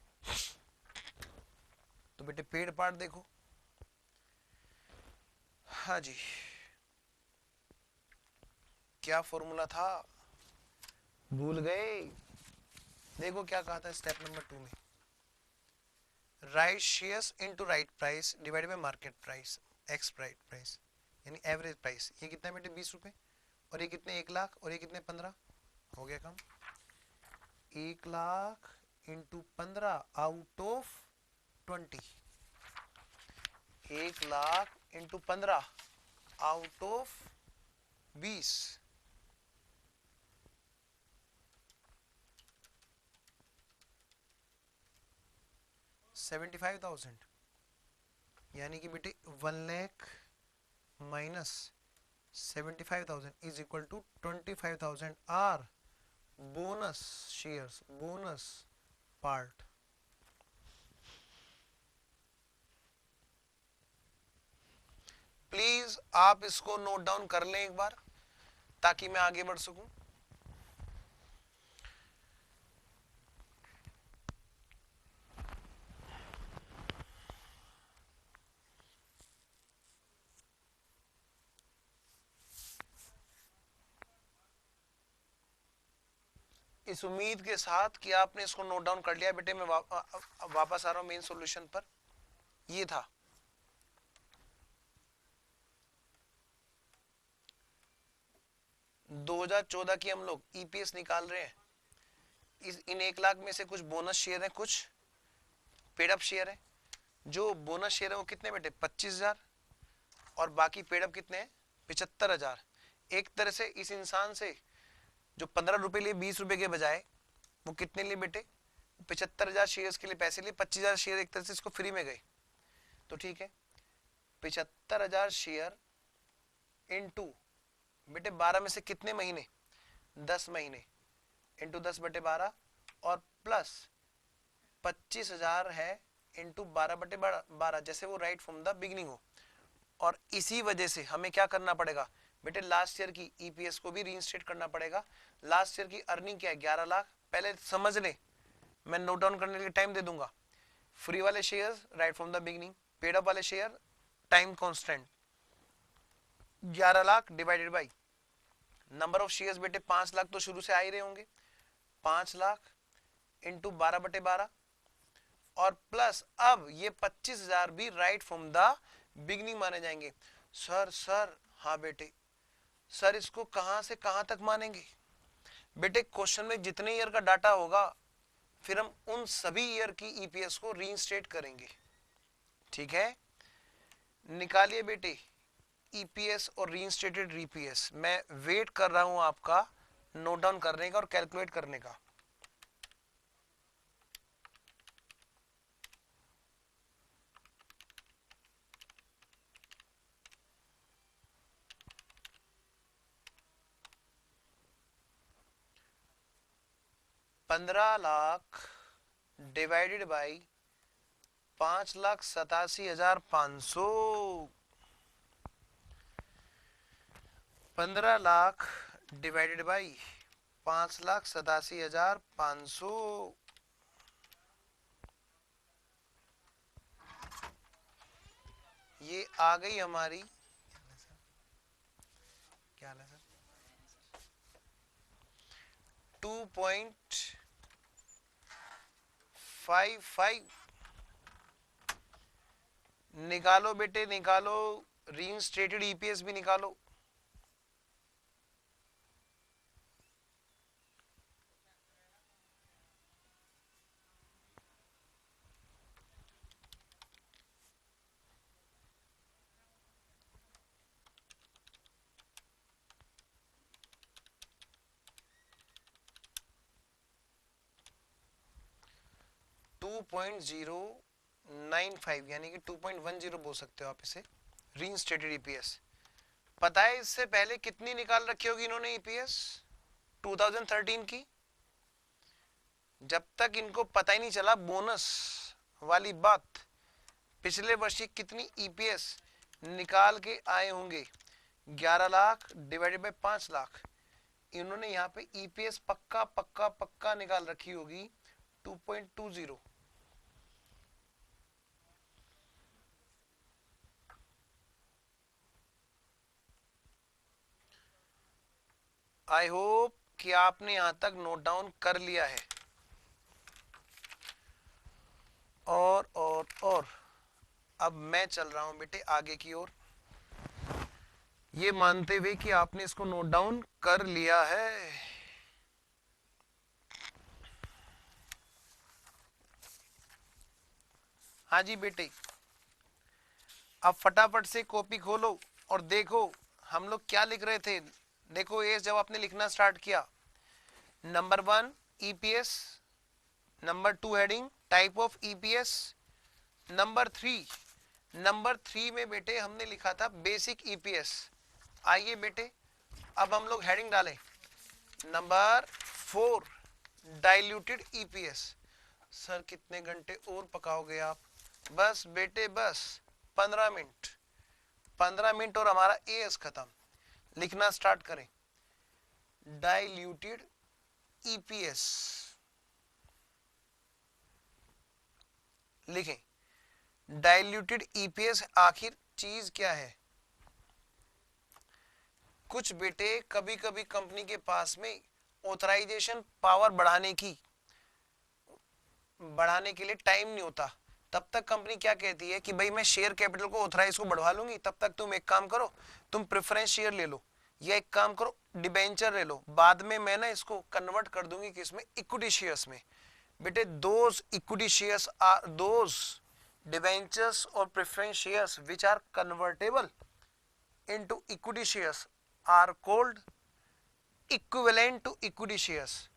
तो बेटे पेड पार्ट देखो, हाँ जी क्या फॉर्मूला था, भूल गए? देखो क्या कहा था स्टेप नंबर 2 में, right shares into right price divided by market price x price यानी एवरेज प्राइस। ये कितना बेटे 20 रुपए, और ये कितने 1 लाख, और ये कितने 15, हो गया काम। 1 lakh into 15 out of 20, 1 lakh into 15 out of 20, 75,000, यानी कि बेटे 1 lakh minus 75,000 is equal to 25,000 are bonus shares, bonus part. Please आप इसको नोट डाउन कर लें एक बार ताकि मैं आगे बढ़ सकूं। इस उम्मीद के साथ कि आपने इसको नोट डाउन कर लिया बेटे, मैं वापस आ रहा हूं मेन सॉल्यूशन पर। ये था 2014 की हम लोग ईपीएस निकाल रहे हैं। इन 1 लाख में से कुछ बोनस शेयर है, कुछ पेड अप शेयर है। जो बोनस शेयर है वो कितने बेटे 25,000, और बाकी पेड अप कितने हैं 75,000। एक तरह से इस इंसान से जो 15 रुपए लिए 20 रुपए के बजाय वो कितने लिए बेटे 75,000 शेयर्स के लिए पैसे लिए, 25,000 शेयर एक तरह से इसको फ्री में गए। तो ठीक है 75,000 शेयर इनटू बेटे 12 में से कितने महीने 10 महीने इंटू 10/12 और प्लस 25,000 है इंटू 12/12, जैसे वो राइट फ्रॉम द बिगिनिंग हो। और इसी वजह से हमें क्या करना पड़ेगा बेटे, लास्ट ईयर की ईपीएस को भी रीइंस्टेट करना पड़ेगा। लास्ट ईयर की अर्निंग क्या है 11 लाख, पहले समझ ले, मैं नोट डाउन करने के लिए टाइम दे दूंगा। फ्री वाले shares right from the beginning, paid up वाले share time constant, 11 lakh divided by number of shares बेटे 5 लाख तो शुरू से आ ही रहे होंगे, 5 लाख इंटू 12/12 और प्लस अब ये 25,000 भी राइट फ्रॉम द बिगनिंग माने जाएंगे। सर हाँ बेटे सर इसको कहां से कहां तक मानेंगे बेटे, क्वेश्चन में जितने ईयर का डाटा होगा फिर हम उन सभी ईयर की ईपीएस को रीइंस्टेट करेंगे। ठीक है, निकालिए बेटे ईपीएस और रीइंस्टेटेड ईपीएस। मैं वेट कर रहा हूं आपका नोट डाउन करने का और कैलकुलेट करने का। ₹15,00,000 डिवाइडेड बाई 5,87,500, 15,00,000 डिवाइडेड बाई 5,87,500, ये आ गई हमारी, क्या है सर 2.55। निकालो बेटे निकालो, रीइंस्टेटेड ईपीएस भी निकालो। $2.095 यानी कि 2.10 बोल सकते हो आप इसे, रीइंस्टेटेड ईपीएस। पता है इससे पहले कितनी निकाल रखी होगी इन्होंने ईपीएस 2013 की? जब तक इनको पता ही नहीं चला बोनस वाली बात, पिछले वर्ष ये कितनी ईपीएस निकाल के आए होंगे, 11 लाख डिवाइडेड बाय 5 लाख, इन्होंने यहाँ पे ईपीएस पक्का पक्का पक्का निकाल रखी होगी 2.20। आई होप कि आपने यहां तक नोट डाउन कर लिया है। और अब मैं चल रहा हूं बेटे आगे की ओर, ये मानते हुए कि आपने इसको नोट डाउन कर लिया है। हाँ जी बेटे, अब फटाफट से कॉपी खोलो और देखो हम लोग क्या लिख रहे थे। देखो ये जब आपने लिखना स्टार्ट किया, number 1 EPS, number 2 heading type of EPS, number 3 में बेटे हमने लिखा था बेसिक ईपीएस। आइए बेटे अब हम लोग हेडिंग डालें, नंबर 4 डाइल्यूटेड ईपीएस। सर कितने घंटे और पकाओगे आप? बस बेटे बस 15 मिनट, 15 मिनट और हमारा एएस खत्म। लिखना स्टार्ट करें, डाइल्यूटेड ईपीएस लिखें। डाइल्यूटेड ईपीएस आखिर चीज क्या है? कुछ बेटे कभी कभी कंपनी के पास में ऑथराइजेशन पावर बढ़ाने के लिए टाइम नहीं होता, तब तक कंपनी क्या कहती है कि भाई मैं शेयर कैपिटल को ऑथराइज को बढ़वा लूंगी, तब तक तुम एक काम करो, तुम प्रेफरेंस शेयर ले लो, या एक काम करो डिबेंचर ले लो, बाद में मैं ना इसको कन्वर्ट कर दूंगी किसमें, इक्विटी शेयर्स में। बेटे those equity shares are those debentures और preference shares which are convertible into equity shares are called equivalent to equity shares.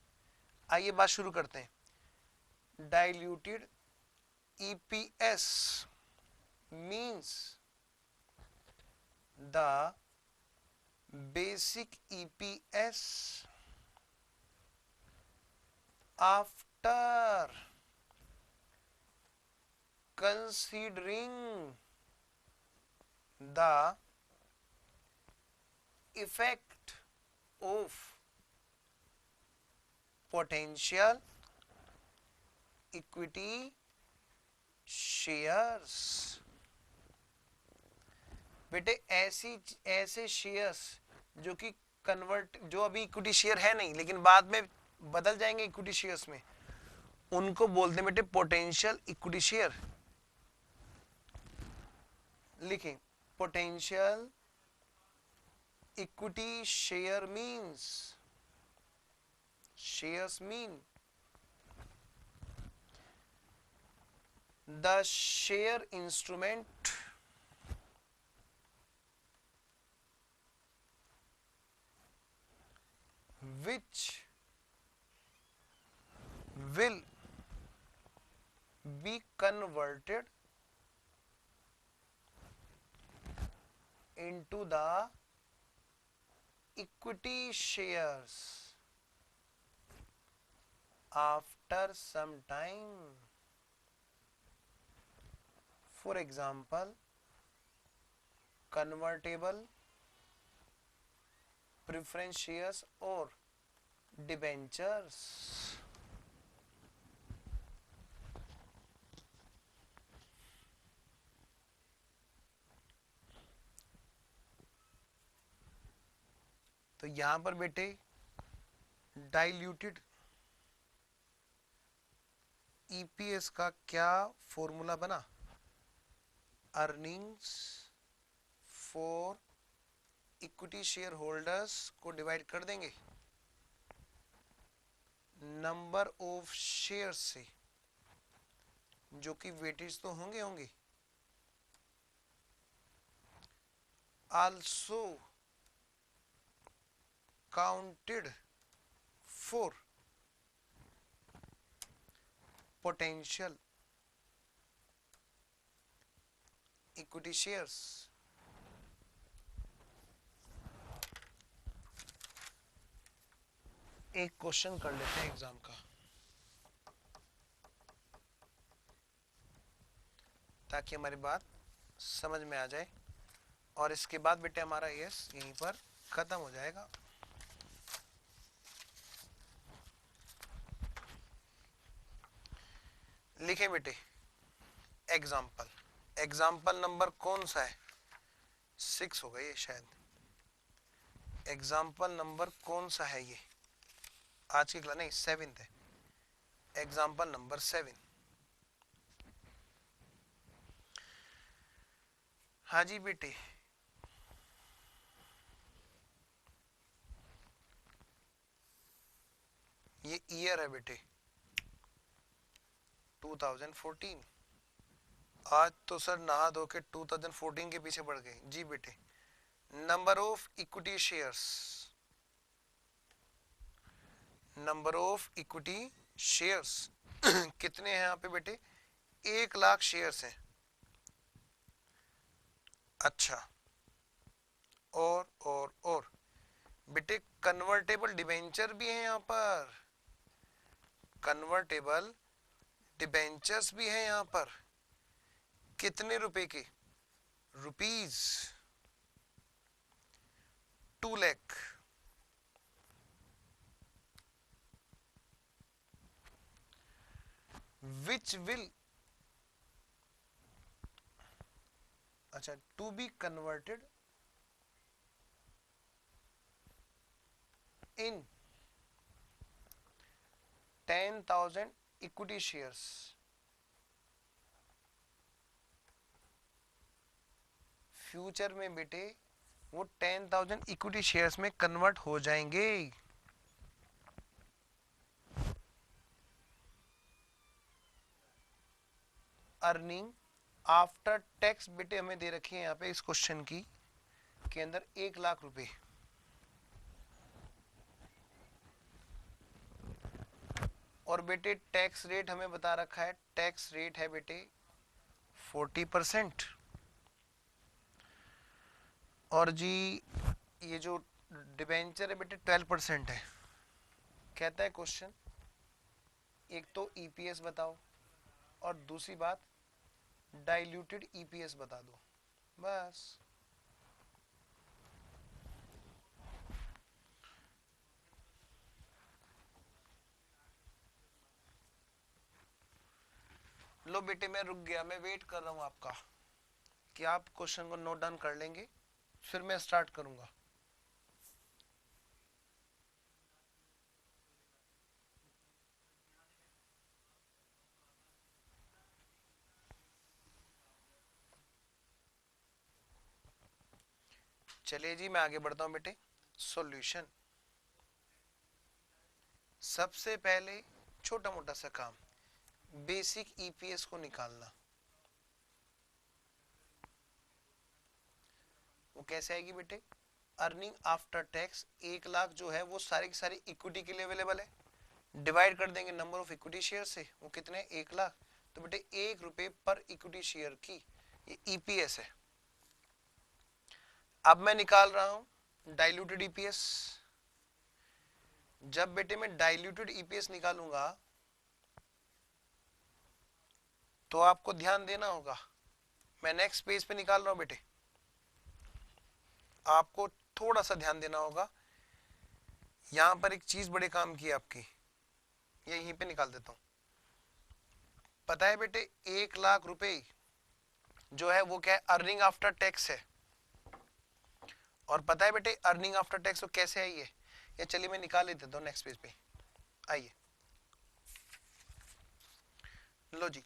आइए बात शुरू करते हैं। Diluted EPS means the basic EPS after considering the effect of potential equity shares. बेटे ऐसे शेयर्स जो कि जो अभी इक्विटी शेयर है नहीं लेकिन बाद में बदल जाएंगे इक्विटी शेयर्स में, उनको बोलते हैं बेटे पोटेंशियल इक्विटी शेयर। लिखें, potential equity share shares mean the share instrument which will be converted into the equity shares after some time. For example, convertible preference shares or debentures. तो यहां पर बेटे डाइल्यूटेड ईपीएस का क्या फॉर्मूला बना? Earnings for equity share holders को डिवाइड कर देंगे नंबर ऑफ शेयर से, जो कि वेटेज तो होंगे also counted for potential equity shares. एक क्वेश्चन कर लेते हैं एग्जाम का। ताकि हमारी बात समझ में आ जाए। और इसके बाद बेटे हमारा यस यहीं पर खत्म हो जाएगा। लिखे बेटे एग्जाम्पल, एग्जाम्पल नंबर कौन सा है, 6 होगा ये शायद। एग्जाम्पल नंबर कौन सा है ये, आज की क्लास नहीं 7th है, एग्जाम्पल नंबर 7। हाँ जी बेटे, ये ईयर है बेटे 2014। आज तो सर नहा धो के 2014 के पीछे पड़ गए। जी बेटे, number of equity shares, number of equity shares कितने हैं यहाँ पे बेटे, 1 लाख शेयर्स हैं। अच्छा, और बेटे कन्वर्टेबल डिबेंचर भी है यहाँ पर, कन्वर्टेबल डिबेंचर्स भी है यहाँ पर। कितने रुपए के, रुपीज 2 लाख। विच विल, अच्छा, to be converted in 10,000 equity shares. Future में बेटे वो 10,000 इक्विटी शेयर्स में कन्वर्ट हो जाएंगे। अर्निंग आफ्टर टैक्स बेटे हमें दे रखी है यहाँ पे इस क्वेश्चन की के अंदर 1 लाख रुपए। और बेटे टैक्स रेट हमें बता रखा है, टैक्स रेट है बेटे 40%। और जी ये जो डिबेंचर है बेटे 12% है। कहता है क्वेश्चन, एक तो ईपीएस बताओ और दूसरी बात डाइल्यूटेड ईपीएस बता दो, बस। लो बेटे मैं रुक गया, मैं वेट कर रहा हूं आपका कि आप क्वेश्चन को नोट डाउन कर लेंगे, फिर मैं स्टार्ट करूंगा। चलिए जी मैं आगे बढ़ता हूं बेटे। सॉल्यूशन, सबसे पहले छोटा मोटा सा काम, बेसिक ईपीएस को निकालना। वो कैसे आएगी बेटे, अर्निंग आफ्टर टैक्स 1 लाख जो है वो सारी की सारी इक्विटी के लिए अवेलेबल है, डिवाइड कर देंगे नंबर ऑफ इक्विटी शेयर से, वो कितने 1 लाख, तो बेटे 1 रुपए पर इक्विटी शेयर की ये ईपीएस है। अब मैं निकाल रहा हूं डाइल्यूटेड ईपीएस। जब बेटे मैं डाइल्यूटेड ईपीएस निकालूंगा तो आपको ध्यान देना होगा। मैं नेक्स्ट पेज पे निकाल रहा हूं बेटे, आपको थोड़ा सा ध्यान देना होगा। यहां पर एक चीज बड़े काम की आपकी, ये यहीं पे निकाल देता हूं। पता है बेटे 1 लाख रुपए जो है वो क्या है, अर्निंग आफ्टर टैक्स है। और पता है बेटे अर्निंग आफ्टर टैक्स वो कैसे आई है, ये चलिए मैं निकाल लेता हूं नेक्स्ट पेज पे। आइए लो जी,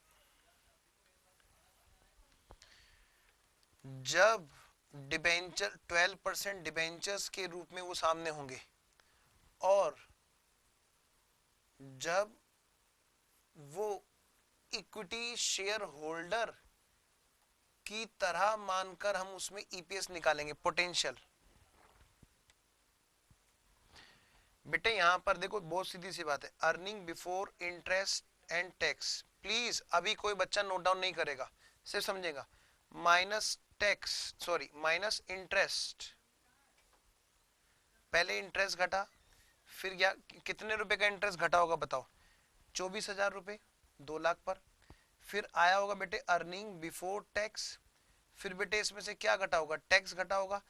जब डिबेंचर 12% डिबेंचर्स के रूप में वो सामने होंगे और जब वो इक्विटी शेयर होल्डर की तरह मानकर हम उसमें ईपीएस निकालेंगे, पोटेंशियल। बेटे यहां पर देखो बहुत सीधी सी बात है, earning before interest and tax. Please अभी कोई बच्चा नोट डाउन नहीं करेगा, सिर्फ समझेगा। Minus tax, sorry minus interest, पहले इंटरेस्ट घटा, फिर क्या कितने रुपए का इंटरेस्ट घटा होगा बताओ, 24,000 रुपए 2 लाख पर, फिर आया होगा बेटे अर्निंग बिफोर टैक्स, फिर बेटे इसमें से क्या घटा होगा, टैक्स घटा होगा,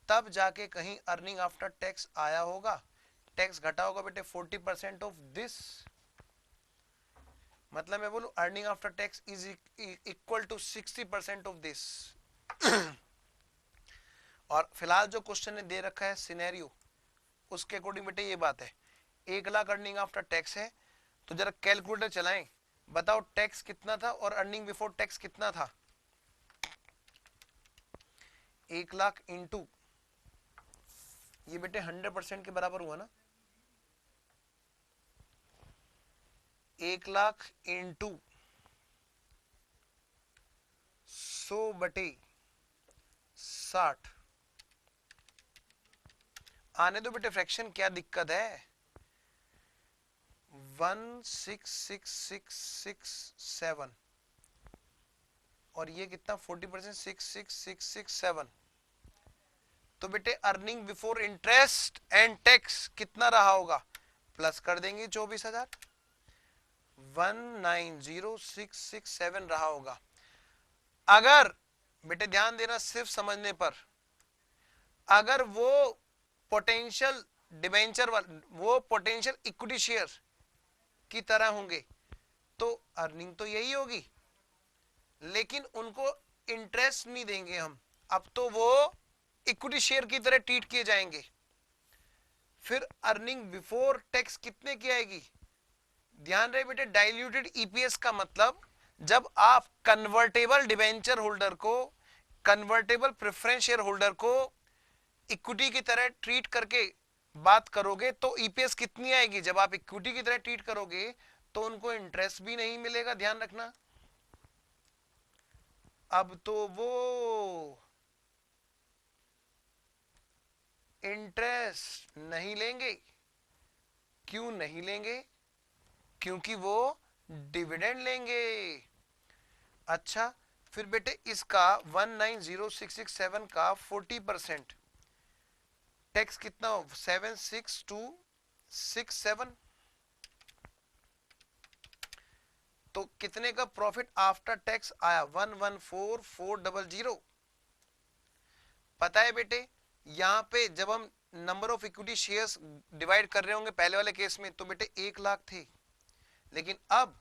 तब जाके कहीं अर्निंग आफ्टर टैक्स आया होगा, टैक्स घटा होगा बेटे 40% ऑफ दिस, मतलब मैं बोलूं earning after tax is equal to 60% of this. और फिलहाल जो क्वेश्चन ने दे रखा है सिनेरियो, उसके अकॉर्डिंग बेटे ये बात है, 1 लाख अर्निंग आफ्टर टैक्स है, तो जरा कैलकुलेटर चलाएं, बताओ टैक्स कितना था और अर्निंग बिफोर टैक्स कितना था। 1 लाख इंटू, ये बेटे 100% के बराबर हुआ ना, 1 लाख इंटू 100/60, आने दो बेटे फ्रैक्शन, क्या दिक्कत है, 1666667 और ये कितना 40%, 66667, तो बेटे earning before interest and tax कितना रहा होगा, प्लस कर देंगे 24,000, 190,667 रहा होगा। अगर बेटे ध्यान देना सिर्फ समझने पर, अगर वो पोटेंशियल डिबेंचर वो पोटेंशियल इक्विटी शेयर की तरह होंगे तो अर्निंग तो यही होगी, लेकिन उनको इंटरेस्ट नहीं देंगे हम, अब तो वो इक्विटी शेयर की तरह ट्रीट किए जाएंगे। फिर अर्निंग बिफोर टैक्स कितने की आएगी, ध्यान रहे बेटे डाइल्यूटेड ईपीएस का मतलब, जब आप कन्वर्टेबल डिबेंचर होल्डर को, कन्वर्टेबल प्रेफरेंस शेयर होल्डर को इक्विटी की तरह ट्रीट करके बात करोगे तो ईपीएस कितनी आएगी, जब आप इक्विटी की तरह ट्रीट करोगे तो उनको इंटरेस्ट भी नहीं मिलेगा, ध्यान रखना। अब तो वो इंटरेस्ट नहीं लेंगे, क्यों नहीं लेंगे, क्योंकि वो डिविडेंड लेंगे। अच्छा फिर बेटे इसका 190,667 का 40% टैक्स कितना हो, 76267, तो कितने का प्रॉफिट आफ्टर टैक्स आया, 114,400। पता है बेटे यहां पे जब हम number of equity shares divide कर रहे होंगे पहले वाले केस में तो बेटे 1 लाख थे, लेकिन अब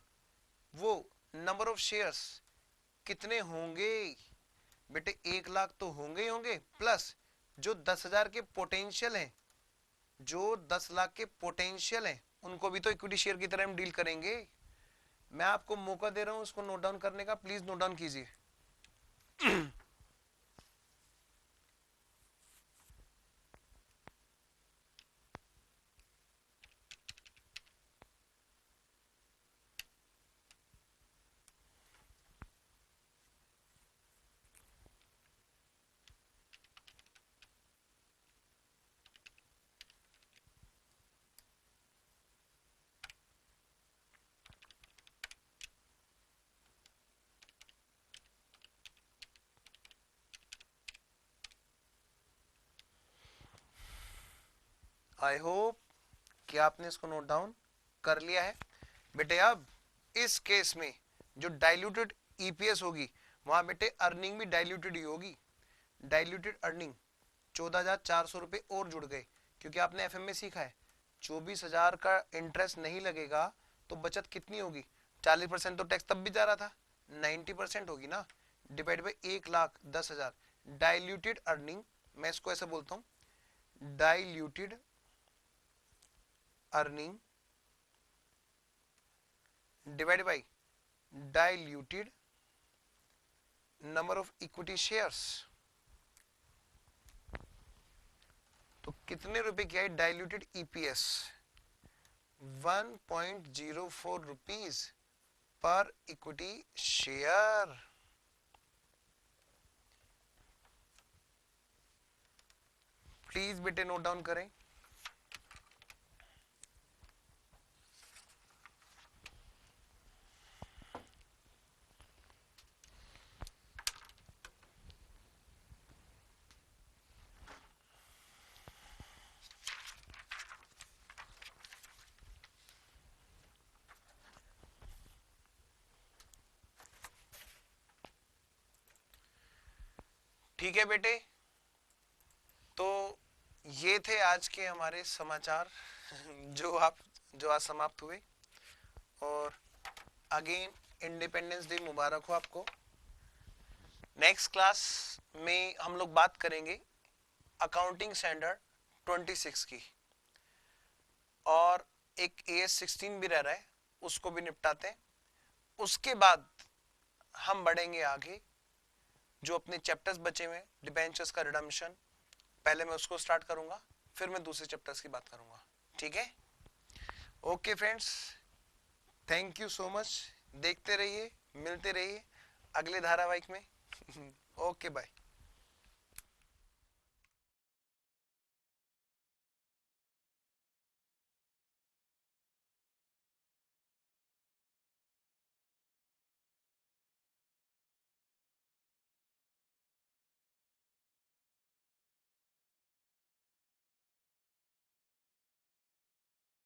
वो नंबर ऑफ शेयर्स कितने होंगे बेटे, 1 लाख तो होंगे ही होंगे, प्लस जो 10,000 के पोटेंशियल हैं, जो 10 लाख के पोटेंशियल हैं उनको भी तो इक्विटी शेयर की तरह हम डील करेंगे। मैं आपको मौका दे रहा हूं उसको नोट डाउन करने का, प्लीज नोट डाउन कीजिए। आई होप कि आपने इसको नोट डाउन कर लिया है बेटे। अब इस केस में जो डाइल्यूटेड ईपीएस होगी वहां बेटे अर्निंग भी डाइल्यूटेड ही होगी, डाइल्यूटेड अर्निंग 14,400 रुपए और जुड़ गए, क्योंकि आपने एफएम में सीखा है 24,000 का इंटरेस्ट नहीं लगेगा तो बचत कितनी होगी, 40% तो टैक्स तब भी जा रहा था, 90% होगी ना, डिवाइड बाई 1,10,000, डाइल्यूटेड अर्निंग, मैं इसको ऐसे बोलता हूं diluted earning divide by diluted number of equity shares, तो कितने रुपए की आई diluted EPS, 1.04 rupees per equity share. Please बेटे नोट डाउन करें। ठीक है बेटे, तो ये थे आज के हमारे समाचार जो आज समाप्त हुए। और अगेन इंडिपेंडेंस डे मुबारक हो आपको। नेक्स्ट क्लास में हम लोग बात करेंगे अकाउंटिंग स्टैंडर्ड 26 की, और एक AS16 भी रह रहा है, उसको भी निपटाते हैं। उसके बाद हम बढ़ेंगे आगे, जो अपने चैप्टर्स बचे हुए डिबेंचर्स का रिडम्पशन, पहले मैं उसको स्टार्ट करूंगा, फिर मैं दूसरे चैप्टर्स की बात करूंगा। ठीक है, okay friends, thank you so much. देखते रहिए, मिलते रहिए अगले धारावाहिक में। Okay bye.